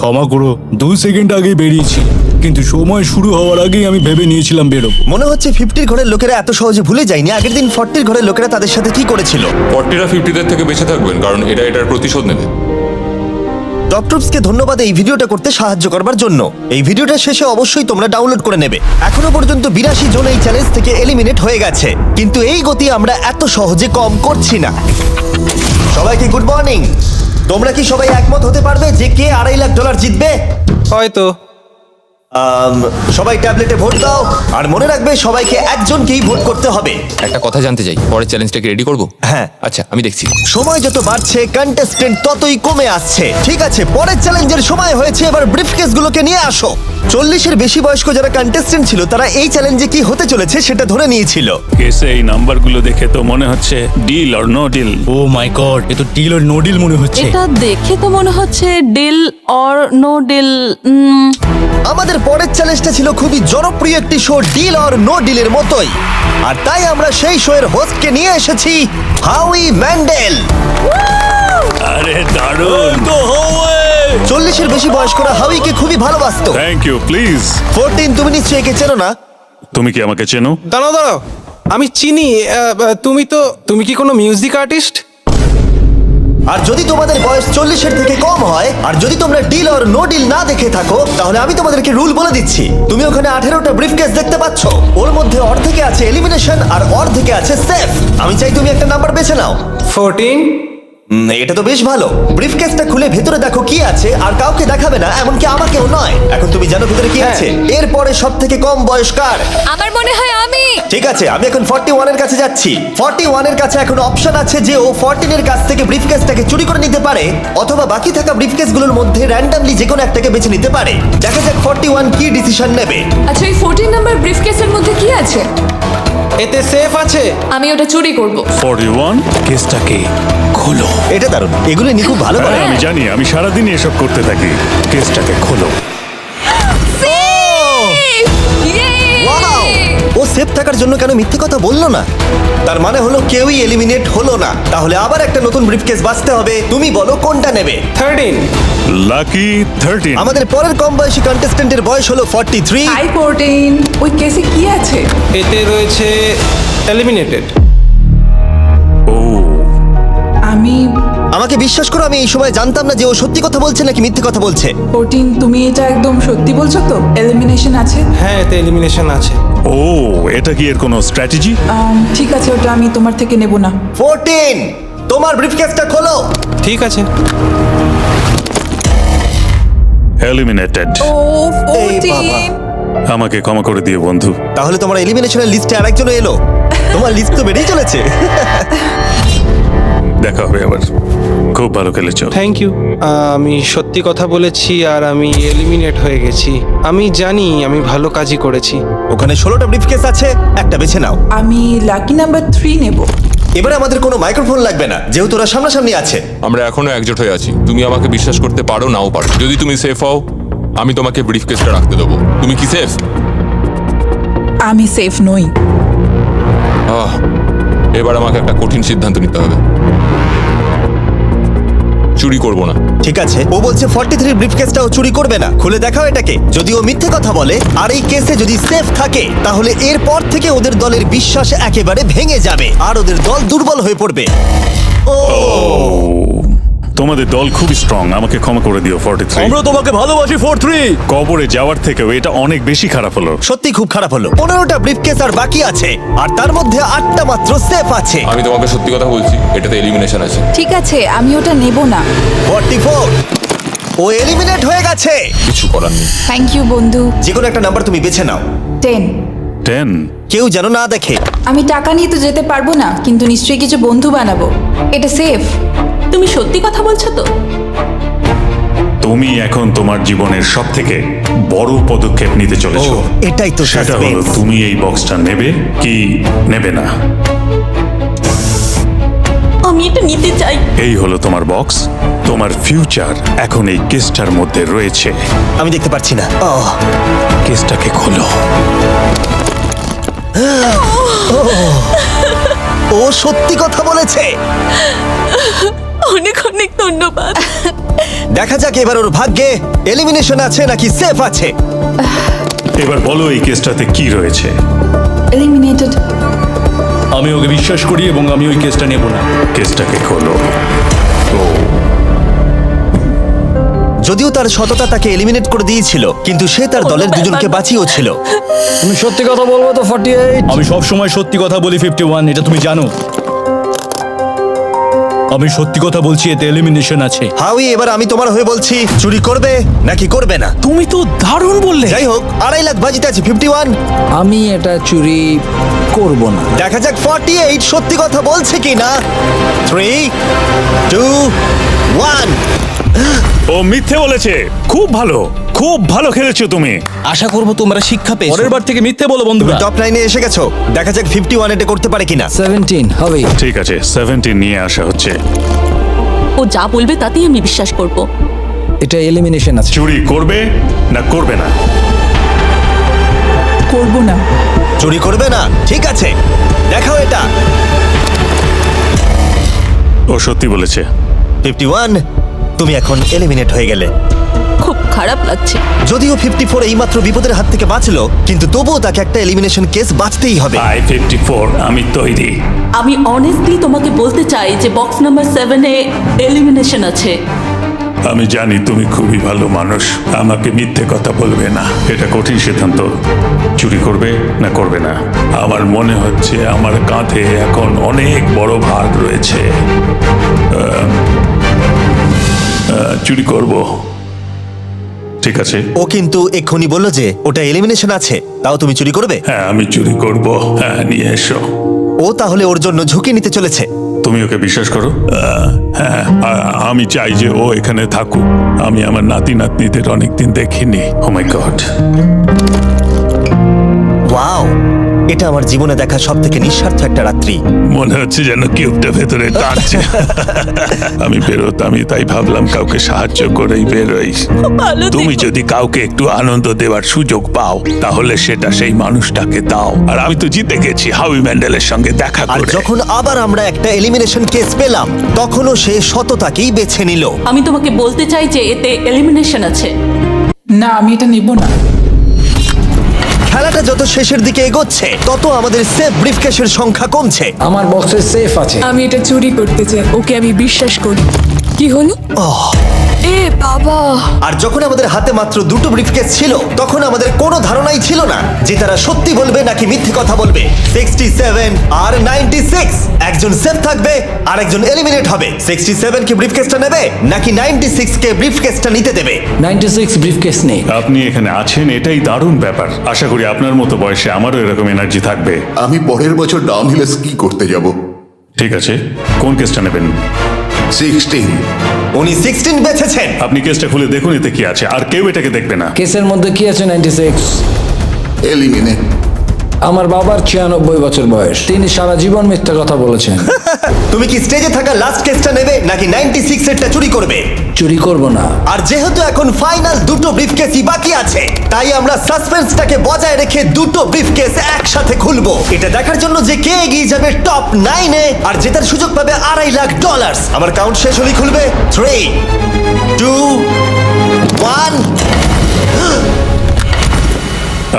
ক্ষমা করো, 2 সেকেন্ড আগেই বেরিয়েছি, কিন্তু সময় শুরু হওয়ার আগেই আমি ভেবে নিয়েছিলাম বেরোবো। মনে হচ্ছে 50 ঘরের লোকেরা এত সহজে ভুলে যায়নি আগের দিন 40 ঘরের লোকেরা তাদের সাথে কি করেছিল। 40রা 50দের থেকে বেঁচে থাকবেন, কারণ এটার প্রতিশোধ নেবে। টপ ট্রুপসকে ধন্যবাদ এই ভিডিওটা করতে সাহায্য করবার জন্য। এই ভিডিওটা শেষে অবশ্যই তোমরা ডাউনলোড করে নেবে। এখনো পর্যন্ত 82 জন এই চ্যালেঞ্জ থেকে এলিমিনেট হয়ে গেছে, কিন্তু এই গতি আমরা এত সহজে কম করছি না। সবাইকে গুড মর্নিং। তোমরা কি সবাই একমত হতে পারবে যে কে $2.5 লাখ জিতবে? হয়তো। সবাই ট্যাবলেটে ভোট দাও, আর মনে রাখবে সবাইকে একজনকেই ভোট করতে হবে। একটা কথা জানতে চাই, পরের চ্যালেঞ্জটাকে রেডি করবো? হ্যাঁ। আচ্ছা, আমি দেখছি। সময় যত বাড়ছে কন্টেস্টেন্ট ততই কমে আসছে। ঠিক আছে, পরের চ্যালেঞ্জের সময় হয়েছে, এবার ব্রিফকেসগুলোকে নিয়ে আসো। 40-এর বেশি বয়স্ক যারা কন্টেস্টেন্ট ছিল তারা এই চ্যালেঞ্জে কি হতে চলেছে সেটা ধরে নিয়েছিল। কেসে এই নাম্বারগুলো দেখে তো মনে হচ্ছে deal or no deal. Oh my God, এ তো ডিল আর নো ডিল মনে হচ্ছে। এটা দেখে তো মনে হচ্ছে ডিল অর নো ডিল। আমাদের পরের চ্যালেঞ্জটা ছিল খুবই জনপ্রিয় একটি শো, ডিল অর নো ডিলের মতোই। আর তাই আমরা সেই শো এর হোস্টকে নিয়ে এসেছি, হাউই ম্যান্ডেল। আরে দারুণ। 40-এর বেশি বয়স্করা হাউইকে খুবই ভালোবাসতো। Thank you, please. 14, তুমি নিশ্চয়ই একে চেনো না? তুমি কি আমাকে চেনো? দাঁড়াও, আমি চিনি। তুমি কি কোনো মিউজিক আর্টিস্ট? আর যদি তোমাদের বয়স 40-এর থেকে কম হয়, আর যদি তোমরা ডিল অর নো ডিল না দেখে থাকো, তাহলে আমি তোমাদেরকে রুল বলে দিচ্ছি। তুমি ওখানে 18টা ব্রিফকেস দেখতে পাচ্ছ, ওর মধ্যে অর্ধেকে আছে এলিমিনেশন আর অর্ধেকে আছে সেফ। আমি চাই তুমি একটা নাম্বার বেছে নাও। 14। এটা তো বেশ ভালো। ব্রিফকেসটা খুলে ভেতরে দেখো কি আছে, আর কাউকে দেখাবে না, এমনকি আমাকেও নয়। এখন তুমি জানো ভেতরে কি আছে। এরপরে সব থেকে কম বয়স কার? আমার মনে হয় আমি। ঠিক আছে, আমি এখন 41 এর কাছে যাচ্ছি। 41 এর কাছে এখন অপশন আছে যে ও 14 এর কাছ থেকে ব্রিফকেসটাকে চুরি করে নিতে পারে, অথবা বাকি থাকা ব্রিফকেসগুলোর মধ্যে র্যান্ডমলি যে কোনো একটাকে বেছে নিতে পারে। দেখা যাক 41 কি ডিসিশন নেবে। আচ্ছা, এই 14 নাম্বার ব্রিফকেসের মধ্যে কি আছে? এতে সেফ আছে। আমি ওটা চুরি করব। 41, কেসটাকে খোলো। এটা দারুণ, এগুলো নি খুব ভালো করে। হ্যাঁ, আমি জানি, আমি সারাদিনই এসব করতে থাকি। কেসটাকে খোলো। ওয়াও! ও সেফ থাকার জন্য কেন মিথ্যে কথা বললো না? তার মানে হলো কেউই এলিমিনেট হলো না। তাহলে আবার একটা নতুন ব্রিফকেস বাঁচতে হবে। তুমি বলো কোনটা নেবে? 13। লাকি 13। আমাদের পরের কম বয়সী কন্টেস্ট্যান্টের বয়স হলো 43। হাই 14, ওই কেসে কি আছে? এতে রয়েছে এলিমিনেটেড। ও, আমাকে বিশ্বাস করো, আমি এই সময় জানতাম না যে ও সত্যি কথা বলছে নাকি মিথ্যে কথা বলছে। 14, তুমি এটা একদম সত্যি বলছো তো? এলিমিনেশন আছে? হ্যাঁ, এতে এলিমিনেশন আছে। ও, এটা কি এর কোনো স্ট্র্যাটেজি? ঠিক আছে, ওটা আমি তোমার থেকে নেব না। 14, তোমার ব্রিফকেসটা খোলো। ঠিক আছে। এলিমিনেটেড। ও এই 14, আমাকে ক্ষমা করে দিও বন্ধু। তাহলে তোমার এলিমিনেশনের লিস্টে আরেকজন এলো। তোমার লিস্ট তো বেড়েই চলেছে। দেখা হবে আবার। খুব ভালো খেলেছো। Thank you. আমি সত্যি কথা বলেছি আর আমি এলিমিনেট হয়ে গেছি। আমি জানি আমি ভালো কাজই করেছি। ওখানে 16টা ব্রিফকেস আছে, একটা বেছে নাও। আমি লাকি নাম্বার 3 নেব। এবারে আমাদের কোনো মাইক্রোফোন লাগবে না, যেহেতু ওরা সামনাসামনি আছে। আমরা এখনো একজোট হয়ে আছি। তুমি আমাকে বিশ্বাস করতে পারো, নাও পারো। যদি তুমি সেফ হও, আমি তোমাকে ব্রিফকেসটা রাখতে দেবো। তুমি কি সেফ? আমি সেফ নই। এবার আমাকে একটা কঠিন সিদ্ধান্ত নিতে হবে। চুরি করব না। ঠিক আছে, ও বলছে 43 ব্রিফকেসটাও চুরি করবে না। খুলে দেখাও এটাকে। যদি ও মিথ্যে কথা বলে আর এই কেসে যদি সেফ থাকে, তাহলে এরপর থেকে ওদের দলের বিশ্বাস একেবারে ভেঙে যাবে আর ওদের দল দুর্বল হয়ে পড়বে। ও তোমাদের দল খুবই স্ট্রং, আমাকে ক্ষমা করে দিও 43। আমরা তোমাকে ভালোবাসি 43। কবরে যাওয়ার থেকেও এটা অনেক বেশি খারাপ হলো। সত্যি খুব খারাপ হলো। 15টা ব্রিফকেস আর বাকি আছে, আর তার মধ্যে 8টা মাত্র সেফ আছে। আমি তোমাকে সত্যি কথা বলছি, এটাতে এলিমিনেশন আছে। ঠিক আছে, আমি ওটা নেব না। 44, ও এলিমিনেট হয়ে গেছে। কিছু করার নেই। থ্যাংক ইউ বন্ধু। যে কোনো একটা নাম্বার তুমি বেছে নাও। 10। 10। কেউ যেন না দেখে। আমি টাকা নিয়ে তো যেতে পারবো না, কিন্তু নিশ্চয়ই কিছু বন্ধু বানাবো। এটা সেফ। তুমি সত্যি কথা বলছো তো? তুমি এখন তোমার জীবনের সবথেকে বড় পদক্ষেপ নিতে চলেছো। ও, এটাই তো সেটা হলো suspense। তুমি এই বক্সটা নেবে কি নেবে না। আমি এটা নিতে চাই। এই হলো তোমার বক্স, তোমার ফিউচার এখন এই কেসটার মধ্যে রয়েছে। আমি দেখতে পাচ্ছি না। কেসটাকে খোলো। ও সত্যি কথা বলেছে। অনেক অনেক ধন্যবাদ। দেখা যাক এবার ওর ভাগ্যে এলিমিনেশন আছে নাকি সেফ আছে। এবার বলো এই কেসটাতে কি রয়েছে। এলিমিনেটেড। আমি ওকে বিশ্বাস করি এবং আমি ওই কেসটা নেব না। কেসটাকে খোলো। যদিও তার সততা তাকে এলিমিনেট করে দিয়েছিল, কিন্তু সে তার দলের দুজনকে বাঁচিয়েও ছিল। তুমি সত্যি কথা বলবো তো 48? আমি সব সময় সত্যি কথা বলি 51, এটা তুমি জানো। আমি সত্যি কথা বলছি, এতে এলিমিনেশন আছে। হাউই, এবার আমি তোমার হয়ে বলছি, চুরি করবে নাকি করবে না? তুমি তো দারুণ বললে। যাই হোক, 2.5 লাখ বাজিতে আছে 51। আমি এটা চুরি করব না। দেখা যাক 48 সত্যি কথা বলছে কি না। 3, 2, 1। ও মিথ্যে বলেছে। খুব ভালো, খুব ভালো খেলেছো তুমি। আশা করব তোমরা শিক্ষা পেয়েছো। পরের বার থেকে মিথ্যে বলো বন্ধুরা। টপ 9 এ এসে গেছো। দেখা যাক 51 এটা করতে পারে কিনা। 17 হবে। ঠিক আছে, 17 নিয়ে আসা হচ্ছে। ও যা বলবে তাতেই আমি বিশ্বাস করব। এটা এলিমিনেশন আছে। চুরি করবে না করবে না? করব না। চুরি করবে না? ঠিক আছে, দেখাও এটা। ও সত্যি বলেছে। 51, তুমি এখন এলিমিনেট হয়ে গেলে। খুব খারাপ লাগছে। যদিও 54 এইমাত্র বিপদের হাত থেকে বাঁচলো, কিন্তু তবুও তাকে একটা এলিমিনেশন কেস বাঁচতেই হবে। I-54, আমি তৈরি। আমি অনেস্টলি তোমাকে বলতে চাই যে বক্স নাম্বার 7 এ এলিমিনেশন আছে। আমি জানি তুমি খুবই ভালো মানুষ, আমাকে মিথ্যে কথা বলবে না। এটা কঠিন সিদ্ধান্ত, চুরি করবে না করবে না। আমার মনে হচ্ছে আমার কাঁধে এখন অনেক বড় ভার রয়েছে। চুরি করব। ঠিক আছে। ও কিন্তু এক্ষুনি বললো যে ওটা এলিমিনেশন আছে, তাও তুমি চুরি করবে? হ্যাঁ, আমি চুরি করব। হ্যাঁ, নিয়ে এসো। ও তাহলে ওর জন্য ঝুঁকি নিতে চলেছে। তুমি ওকে বিশ্বাস করো? হ্যাঁ, আমি চাই যে ও এখানে থাকুক। আমি আমার নাতি নাতনিদের অনেকদিন দেখিনি। ও মাই গড। ওয়াও, এটা আমার জীবনে দেখা সবথেকে নিঃস্বার্থ একটা রাত্রি। মনে হচ্ছে যেন কিউবটা ভেতরে টানছে। আমি বেরোতামই, তাই ভাবলাম কাউকে সাহায্য করেই বেরোই। তুমি যদি কাউকে একটু আনন্দ দেওয়ার সুযোগ পাও, তাহলে সেটা সেই মানুষটাকে দাও। আর আমি তো জিতে গেছি হাউই ম্যান্ডেলের সঙ্গে দেখা আর করে। যখন আবার আমরা একটা এলিমিনেশন কেস পেলাম, তখনও সে সততাকেই বেছে নিল। আমি তোমাকে বলতে চাই যে এতে এলিমিনেশন আছে। না, আমি এটা নেব না। খেলাটা যত শেষের দিকে এগোচ্ছে, তত আমাদের সেফ ব্রিফকেসের সংখ্যা কমছে। আমার বক্সে সেফ আছে। আমি এটা চুরি করতে চাই। ওকে আমি বিশ্বাস করি। কি হলো? এ বাবা! আর যখন আমাদের হাতে মাত্র 2টো ব্রিফকেস ছিল, তখন আমাদের কোনো ধারণাই ছিল না যে তারা সত্যি বলবে নাকি মিথ্যে কথা বলবে। 67 আর 96, একজন সেফ থাকবে আর একজন এলিমিনেট হবে। 67 কি ব্রিফকেসটা নেবে নাকি 96 কে ব্রিফকেসটা নিতে দেবে? 96 ব্রিফকেস নেই। আপনি এখানে আছেন, এটাই দারুণ ব্যাপার। আশা করি আপনার মতো বয়সে আমারও এরকম এনার্জি থাকবে। আমি পরের বছর ডাউনহিলে স্কি করতে যাব। ঠিক আছে, কোন কেসটা নেবেন? 16। উনি 16 বেছেছেন। আপনি কেসটা খুলে দেখুন এতে কি আছে, আর কেউ এটাকে দেখবে না। কেসের মধ্যে কি আছে? 96। এলিমিনেট। আমার বাবার 96 বছর বয়স। তিনি সারা জীবন মিথ্যা কথা বলেছেন। তুমি কি স্টেজে থাকা লাস্ট কেসটা নেবে নাকি 96 এরটা চুরি করবে? চুরি করব না। আর যেহেতু এখন ফাইনাল 2টো ব্রিফকেসই বাকি আছে, তাই আমরা সাসপেন্সটাকে বজায় রেখে 2টো ব্রিফকেস একসাথে খুলবো। এটা দেখার জন্য যে কে এগিয়ে যাবে টপ 9 এ আর জেতার সুযোগ পাবে $2.5 লাখ। আমার কাউন্ট শেষ হলেই খুলবে। 3, 2, 1।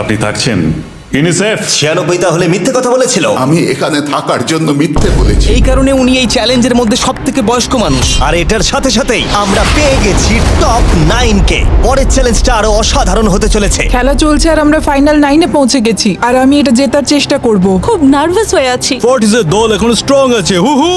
আপনি থাকছেন? ইউনিসেফ 96 তাহলে মিথ্যে কথা বলেছিল। আমি এখানে থাকার জন্য মিথ্যে বলেছি। এই কারণে উনি এই চ্যালেঞ্জের মধ্যে সব থেকে বয়স্ক মানুষ। আর এটার সাথে সাথেই আমরা পেয়ে গেছি টপ 9 কে। পরের চ্যালেঞ্জটা আরো অসাধারণ হতে চলেছে। খেলা চলছে আর আমরা ফাইনাল 9-এ পৌঁছে গেছি আর আমি এটা জেতার চেষ্টা করব। খুব নার্ভাস হয়ে আছি। ফর্টিসের দল এখন স্ট্রং আছে। হু হু।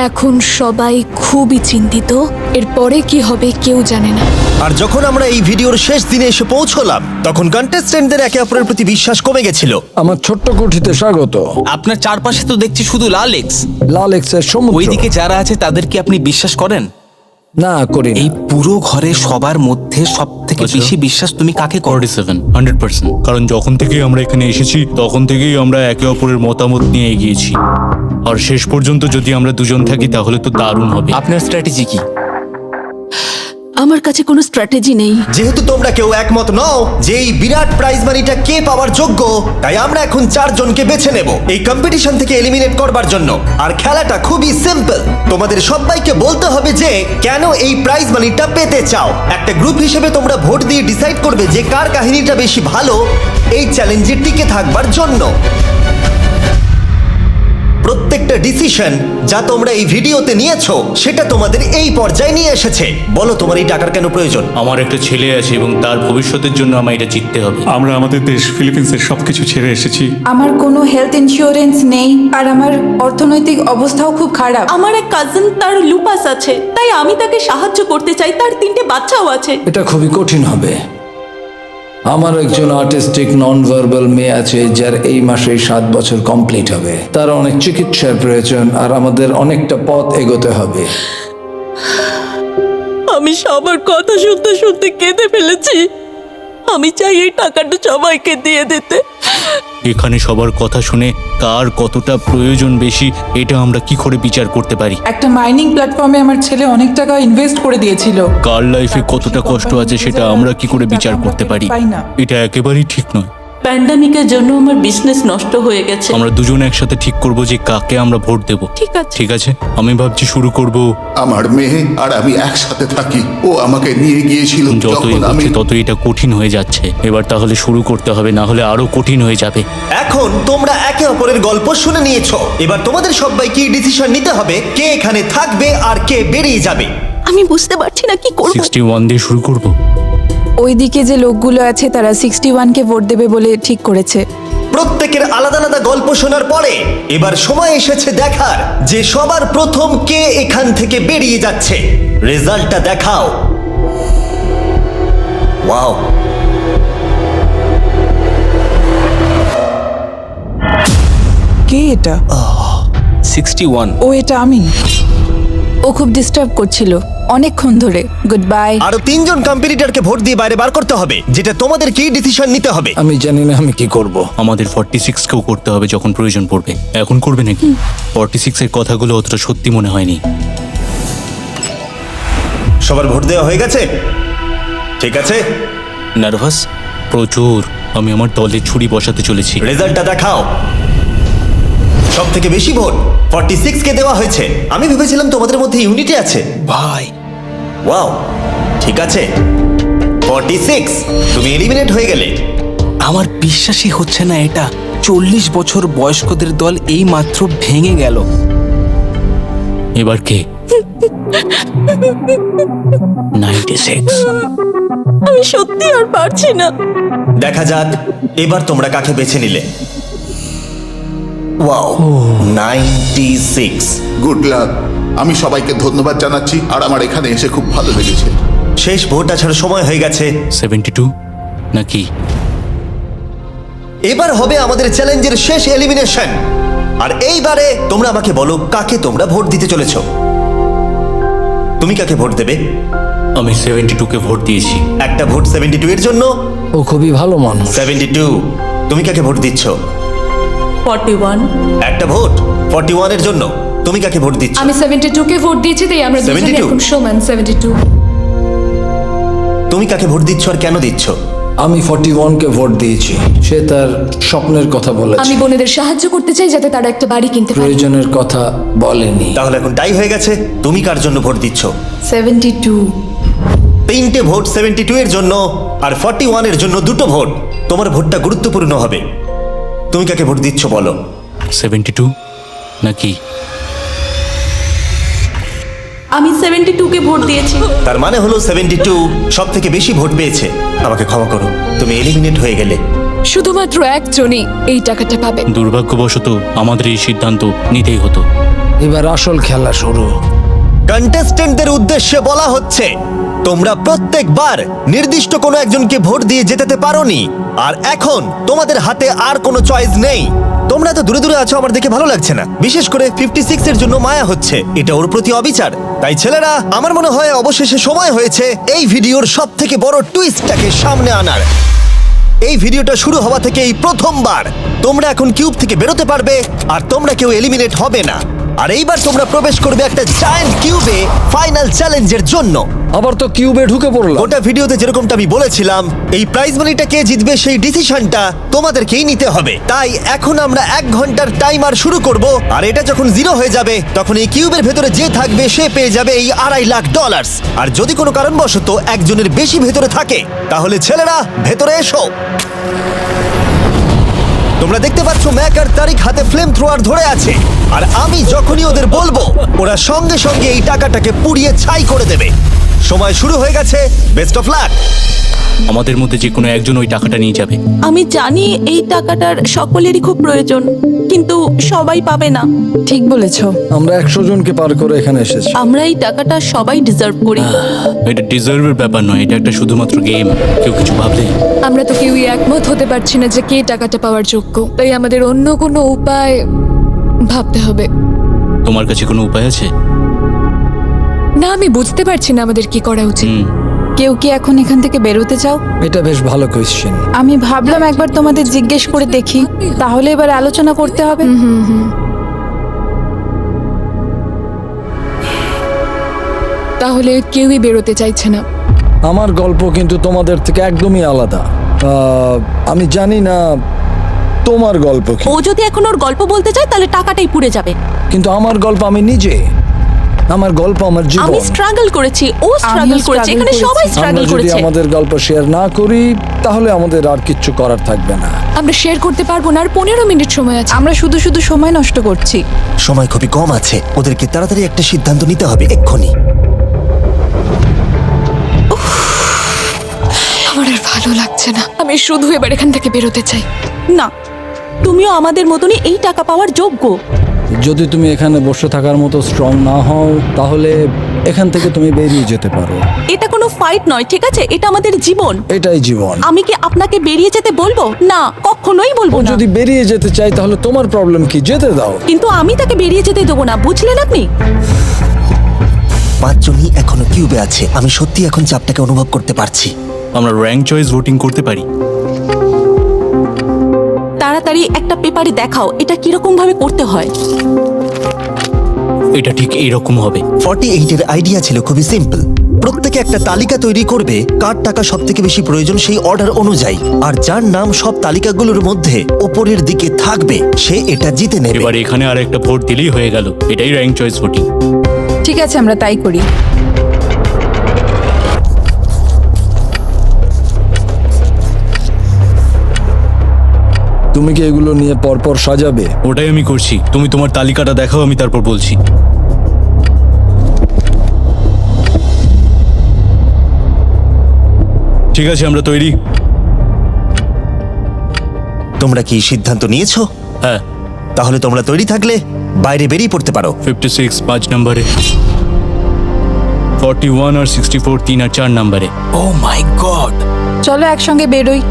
এখন সবাই খুবই চিন্তিত, এরপরে কি হবে কেউ জানে না। আর যখন আমরা এই ভিডিওর শেষ দিনে এসে পৌঁছলাম তখন কন্টেস্টেন্টদের একে অপরের প্রতি বিশ্বাস কমে গেছিল। আমার ছোট্ট কুঠিতে স্বাগত। আপনার চারপাশে তো দেখছি শুধু লালেক্স। লালেক্সের সমুদ্র। ওইদিকে যারা আছে তাদের কি আপনি বিশ্বাস করেন? না করি না। এই পুরো ঘরে সবার মধ্যে সব থেকে বেশি বিশ্বাস তুমি কাকে করো? 47 100%। কারণ যখন থেকেই আমরা এখানে এসেছি তখন থেকেই আমরা একে অপরের মতামত নিয়ে এগিয়েছি। আর শেষ পর্যন্ত যদি আমরা দুজন থাকি তাহলে তো দারুণ হবে। আপনার স্ট্র্যাটেজি কি? আমার কাছে কোনো স্ট্র্যাটেজি নেই। যেহেতু তোমরা কেউ একমত নও যে এই বিরাট প্রাইজ মানিটা কে পাওয়ার যোগ্য, তাই আমরা এখন 4 জনকে বেছে নেব এই কম্পিটিশন থেকে এলিমিনেট করবার জন্য। আর খেলাটা খুবই সিম্পল। তোমাদের সবাইকে বলতে হবে যে কেন এই প্রাইজ মানিটা পেতে চাও। একটা গ্রুপ হিসেবে তোমরা ভোট দিয়ে ডিসাইড করবে যে কার কাহিনীটা বেশি ভালো এই চ্যালেঞ্জে টিকে থাকবার জন্য। প্রত্যেকটা ডিসিশন যা তোমরা এই ভিডিওতে নিয়েছো সেটা তোমাদের এই পর্যায়ে নিয়ে এসেছে। বলো তোমার এই টাকার কেন প্রয়োজন? আমার একটা ছেলে আছে এবং তার ভবিষ্যতের জন্য আমার এটা জিততে হবে। আমরা আমাদের দেশ ফিলিপিন্সের সবকিছু ছেড়ে এসেছি। আমার কোনো হেলথ ইন্স্যুরেন্স নেই আর আমার অর্থনৈতিক অবস্থাও খুব খারাপ। আমার এক কাজিন, তার লুপাস আছে, তাই আমি তাকে সাহায্য করতে চাই। তার 3টে বাচ্চাও আছে। এটা খুবই কঠিন হবে। আমার একজন আর্টিস্টিক নন ভার্বাল মেয়ে আছে যার এই মাসে 7 বছর কমপ্লিট হবে। তার অনেক চিকিৎসার প্রয়োজন আর আমাদের অনেকটা পথ এগোতে হবে। আমি সবার কথা শুনতে শুনতে কেঁদে ফেলেছি। আমি চাই এই টাকাটা সবাইকে দিয়ে দিতে। এখানে সবার কথা শুনে কার কতটা প্রয়োজন বেশি এটা আমরা কি করে বিচার করতে পারি? একটা মাইনিং প্ল্যাটফর্মে আমার ছেলে অনেক টাকা ইনভেস্ট করে দিয়েছিল। কার লাইফে কতটা কষ্ট আছে সেটা আমরা কি করে বিচার করতে পারি? পাই না। এটা একেবারেই ঠিক নয়। প্যান্ডামিকের জন্য আমার বিজনেস নষ্ট হয়ে গেছে। আমরা দুজন একসাথে ঠিক করব যে কাকে আমরা ভোট দেব। ঠিক আছে। ঠিক আছে, আমি ভাবছি শুরু করব। আমার মেয়ে আর আমি একসাথে থাকি। ও আমাকে নিয়ে গিয়েছিল যত যখন আমি এগোচ্ছে তত এটা কঠিন হয়ে যাচ্ছে। এবার তাহলে শুরু করতে হবে, না হলে আরো কঠিন হয়ে যাবে। এখন তোমরা একে অপরের গল্প শুনে নিয়েছো। এবার তোমাদের সবাইকে ডিসিশন নিতে হবে কে এখানে থাকবে আর কে বেরিয়ে যাবে। আমি বুঝতে পারছি না কি করব। 61 দিয়ে শুরু করব। ওইদিকে যে লোকগুলো আছে তারা 61-কে ভোট দেবে বলে ঠিক করেছে। প্রত্যেকের আলাদা আলাদা গল্প শোনার পরে এবার সময় এসেছে দেখার যে সবার প্রথম কে এখান থেকে বেরিয়ে যাচ্ছে। রেজাল্টটা দেখাও। ওয়াও, কে এটা? 61। ও এটা আমি। ও খুব ডিস্টার্ব করছিল অনেকক্ষণ ধরে। Good bye. আরো 3 জন কম্পিটিটরকে ভোট দিয়ে বাইরে বার করতে হবে, যেটা তোমাদের কি ডিসিশন নিতে হবে। আমি জানি না আমি কি করব। আমাদের 46 কেও করতে হবে যখন প্রয়োজন পড়বে। এখন করবে নাকি? 46 এর কথাগুলো অতটা সত্যি মনে হয়নি। সবার ভোট দেওয়া হয়ে গেছে? ঠিক আছে। নার্ভাস প্রচুর। আমি আমার দলে ছুরি বসাতে চলেছি। রেজাল্টটা দেখাও। সব থেকে বেশি ভোট 46 কে দেওয়া হয়েছে। আমি ভেবেছিলাম তোমাদের মধ্যে ইউনিটি আছে। ভাই ওয়াও, ঠিক আছে। 46, তুমি এলিমিনেট হয়ে গেলে। আমার বিশ্বাসই হচ্ছে না, এটা 40 বছর বয়স্কদের দল এই মাত্র ভেঙে গেল। এবার কে? 96। আমি সত্যি আর পারছি না। দেখা যাক এবার তোমরা কাকে বেছে নিলে। ওয়াও, 96। Good luck. আমি সবাইকে ধন্যবাদ জানাচ্ছি আর আমার এখানে এসে খুব ভালো লেগেছে। শেষ ভোট আসার সময় হয়ে গেছে। 72 নাকি? এবার হবে আমাদের চ্যালেঞ্জের শেষ এলিমিনেশন। আর এইবারে তোমরা আমাকে বলো কাকে তোমরা ভোট দিতে চলেছো। তুমি কাকে ভোট দেবে? আমি 72 কে ভোট দিয়েছি। একটা ভোট 72 এর জন্য। ও খুবই ভালো মানুষ। 72, তুমি কাকে ভোট দিচ্ছ? 41। একটা ভোট 41 এর জন্য। তুমি কাকে ভোট দিচ্ছ? আমি 72-কে ভোট দিয়েছি, তাই আমরা দুজনে 72? এখন সমান। 72। তুমি কাকে ভোট দিচ্ছ আর কেন দিচ্ছ? আমি 41-কে ভোট দিয়েছি। সে তার স্বপ্নের কথা বলেছে। আমি বোনেদের সাহায্য করতে চাই যাতে তারা একটা বাড়ি কিনতে পারে। প্রয়োজনের কথা বলেনি। তাহলে এখন টাই হয়ে গেছে। তুমি কার জন্য ভোট দিচ্ছ? 72। 3টে ভোট 72 এর জন্য আর 41 এর জন্য 2টো ভোট। তোমার ভোটটা গুরুত্বপূর্ণ হবে। তুমি কাকে ভোট দিচ্ছ বলো? 72 নাকি? আমি 72 কে ভোট দিয়েছি। তার মানে হলো 72 সব থেকে বেশি ভোট পেয়েছে। আমাকে ক্ষমা করো, তুমি এলিমিনেট হয়ে গেলে। শুধুমাত্র একজনই এই টাকাটা পাবে। দুর্ভাগ্যবশত আমাদের এই সিদ্ধান্ত নিতেই হতো। এবার আসল খেলা শুরু। কন্টেস্টেন্টদের উদ্দেশ্যে বলা হচ্ছে, তোমরা প্রত্যেকবার নির্দিষ্ট কোনো একজনকে ভোট দিয়ে জেতাতে পারোনি, আর এখন তোমাদের হাতে আর কোনো চয়েস নেই। তোমরা তো দূরে দূরে আছো, আমার দেখে ভালো লাগছে না। বিশেষ করে 56 এর জন্য মায়া হচ্ছে, এটা ওর প্রতি অবিচার। তাই ছেলেরা, আমার মনে হয় অবশেষে সময় হয়েছে এই ভিডিওর সব থেকে বড় টুইস্টটাকে সামনে আনার। এই ভিডিওটা শুরু হওয়া থেকে এই প্রথমবার তোমরা এখন কিউব থেকে বেরোতে পারবে, আর তোমরা কেউ এলিমিনেট হবে না। আর এইবার তোমরা প্রবেশ করবে একটা জায়ান্ট কিউবে ফাইনাল চ্যালেঞ্জের জন্য। আবার তো কিউবে ঢুকে পড়লাম। গোটা ভিডিওতে যেরকমটা আমি বলেছিলাম, এই প্রাইজ মানিটা কে জিতবে সেই ডিসিশনটা তোমাদেরকেই নিতে হবে। তাই এখন আমরা 1 ঘন্টার টাইমার শুরু করব, আর এটা যখন 0 হয়ে যাবে তখন এই কিউবের ভেতরে যে থাকবে সে পেয়ে যাবে এই $2.5 লাখ। আর যদি কোনো কারণবশত একজনের বেশি ভেতরে থাকে, তাহলে ছেলেরা ভেতরে এসো। তোমরা দেখতে পাচ্ছ ম্যাক আর তারিক হাতে ফ্লেম থ্রোয়ার ধরে আছে, আর আমি যখনই ওদের বলবো ওরা সঙ্গে সঙ্গে এই টাকাটাকে পুড়িয়ে ছাই করে দেবে। সময় শুরু হয়ে গেছে, বেস্ট অফ লাক। আমাদের মধ্যে যে কোনো একজন ওই টাকাটা নিয়ে যাবে। আমি জানি এই টাকাটার সকলেরই খুব প্রয়োজন, কিন্তু সবাই পাবে না। ঠিক বলেছো। আমরা 100 জনকে পার করে এখানে এসেছি। আমরা এই টাকাটা সবাই ডিজার্ভ করি। এটা ডিজার্ভের ব্যাপার নয়, এটা একটা শুধুমাত্র গেম। কেউ কিছু ভাবলে? আমরা তো কেউই একমত হতে পারছি না যে কে টাকাটা পাওয়ার যোগ্য, তাই আমাদের অন্য কোনো উপায় ভাবতে হবে। তোমার কাছে কোনো উপায় আছে? না, আমি বুঝতে পারছি না আমাদের কি করা উচিত। কেউ কি এখন এখান থেকে বেরোতে চাও? এটা বেশ ভালো কোয়েশ্চেন। আমি ভাবলাম একবার তোমাদের জিজ্ঞেস করে দেখি, তাহলে এবার আলোচনা করতে হবে। তাহলে কেউই বেরোতে চাইছে না। আমার গল্প কিন্তু তোমাদের থেকে একদমই আলাদা। আমি জানি না তোমার গল্প কি। ও যদি এখন ওর গল্প বলতে চায় তাহলে টাকাটাই পুড়ে যাবে। কিন্তু আমার গল্প আমি নিজে, আমার গল্প আমার জীবন। আমি স্ট্রাগল করেছি, ও স্ট্রাগল করেছে, এখানে সবাই স্ট্রাগল আমরা যদি করেছে। আমাদের গল্প শেয়ার না করি তাহলে আমাদের আর কিচ্ছু করার থাকবে না। আমরা শেয়ার করতে পারবো না, আর 15 মিনিট সময় আছে। আমরা শুধু শুধু সময় নষ্ট করছি। সময় খুবই কম আছে, ওদেরকে তাড়াতাড়ি একটা সিদ্ধান্ত নিতে হবে এক্ষুনি। আমার আর ভালো লাগছে না, আমি শুধু এবার এখান থেকে বেরোতে চাই। না, তুমিও আমাদের মতনই এই টাকা পাওয়ার যোগ্য। যদি তুমি এখানে বসে থাকার মতো স্ট্রং না হও তাহলে এখান থেকে তুমি বেরিয়ে যেতে পারো। এটা কোনো ফাইট নয়, ঠিক আছে? এটা আমাদের জীবন। এটাই জীবন। আমি কি আপনাকে বেরিয়ে যেতে বলবো? না, কখনোই বলবো না। যদি বেরিয়ে যেতে চাই তাহলে তোমার প্রবলেম কি? যেতে দাও। কিন্তু আমি তাকে বেরিয়ে যেতে দেবো না, বুঝলেন আপনি? 5 জনই এখনো কিউবে আছে। আমি সত্যি এখন চাপটাকে অনুভব করতে পারছি। আমরা র্যাঙ্ক চয়েস ভোটিং করতে পারি। তাড়াতাড়ি একটা পেপারে দেখাও এটা কিরকম ভাবে করতে হয়। এটা ঠিক এইরকম হবে। 48 এর আইডিয়া ছিল খুবই সিম্পল। প্রত্যেকে একটা তালিকা তৈরি করবে কার টাকা সব থেকে বেশি প্রয়োজন সেই অর্ডার অনুযায়ী, আর যার নাম সব তালিকাগুলোর মধ্যে উপরের দিকে থাকবে সে এটা জিতে নেবে। এবার এখানে আর একটা ভোট দিলেই হয়ে গেল। এটাই র্যাঙ্ক চয়েস ভোটিং। ঠিক আছে, আমরা তাই করি। তুমি কি এগুলো নিয়ে পরপর সাজাবে? ওটাই আমি করছি। তুমি তোমার তালিকাটা দেখাও, আমি তারপর বলছি। ঠিক আছে, আমরা তৈরি। তোমরা কি সিদ্ধান্ত নিয়েছো? হ্যাঁ। তাহলে তোমরা তৈরি থাকলে বাইরে বেরিয়ে পড়তে পারো। 56 5 নম্বরে, 41 আর 64 3 আর 4 নম্বরে। ও মাই গড! চলো একসঙ্গে বেরোই।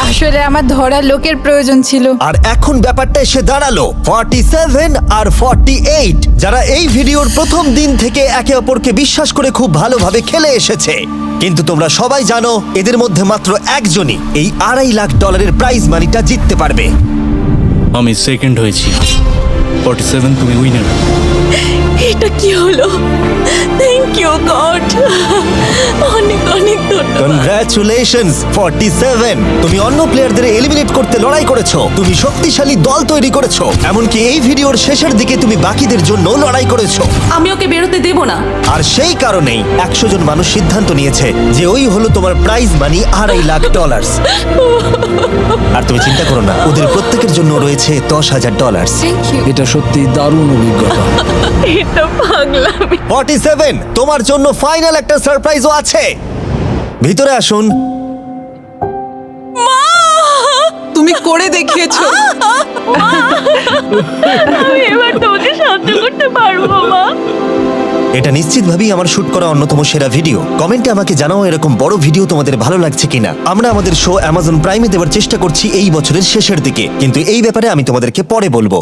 আসলে আমার ধরার লোকের প্রয়োজন ছিল। আর এখন ব্যাপারটা এসে দাঁড়ালো 47 আর 48, যারা এই ভিডিওর প্রথম দিন থেকে একে অপরকে বিশ্বাস করে খুব ভালোভাবে খেলে এসেছে। কিন্তু তোমরা সবাই জানো এদের মধ্যে মাত্র একজনই এই $2.5 লাখ প্রাইজ মানিটা জিততে পারবে। আমি সেকেন্ড হয়েছি। 47 তুমি উইনার। এটা কি হলো? থ্যাংক ইউ গড, অনেক অনেক ধন্যবাদ। কনগ্রাচুলেশনস 47। তুমি অন্য প্লেয়ারদের এলিমিনেট করতে লড়াই করেছো, তুমি শক্তিশালী দল তৈরি করেছো, এমনকি এই ভিডিওর শেষের দিকে তুমি বাকিদের জন্য লড়াই করেছো। আমি ওকে বেরোতে দেব না। আর সেই কারণেই 100 জন মানুষ সিদ্ধান্ত নিয়েছে যে ওই হলো তোমার প্রাইজ মানি $2.5 লাখ। আর তুমি চিন্তা করো না, ওদের প্রত্যেকের জন্য রয়েছে $10,000। Thank you. এটা সত্যি দারুণ অভিজ্ঞতা। এটা পাগলামি। 47, তোমার জন্য ফাইনাল একটা সারপ্রাইজও আছে। ভিতরে আসুন। তুমি করে দেখিয়েছো। আমি এবার তোমাকে সাহায্য করতে পারবো মা। এটা নিশ্চিতভাবেই আমার শুট করা অন্যতম সেরা ভিডিও। কমেন্টে আমাকে জানাও এরকম বড় ভিডিও তোমাদের ভালো লাগছে কিনা। আমরা আমাদের শো অ্যামাজন প্রাইমে দেওয়ার চেষ্টা করছি এই বছরের শেষের দিকে, কিন্তু এই ব্যাপারে আমি তোমাদেরকে পরে বলবো।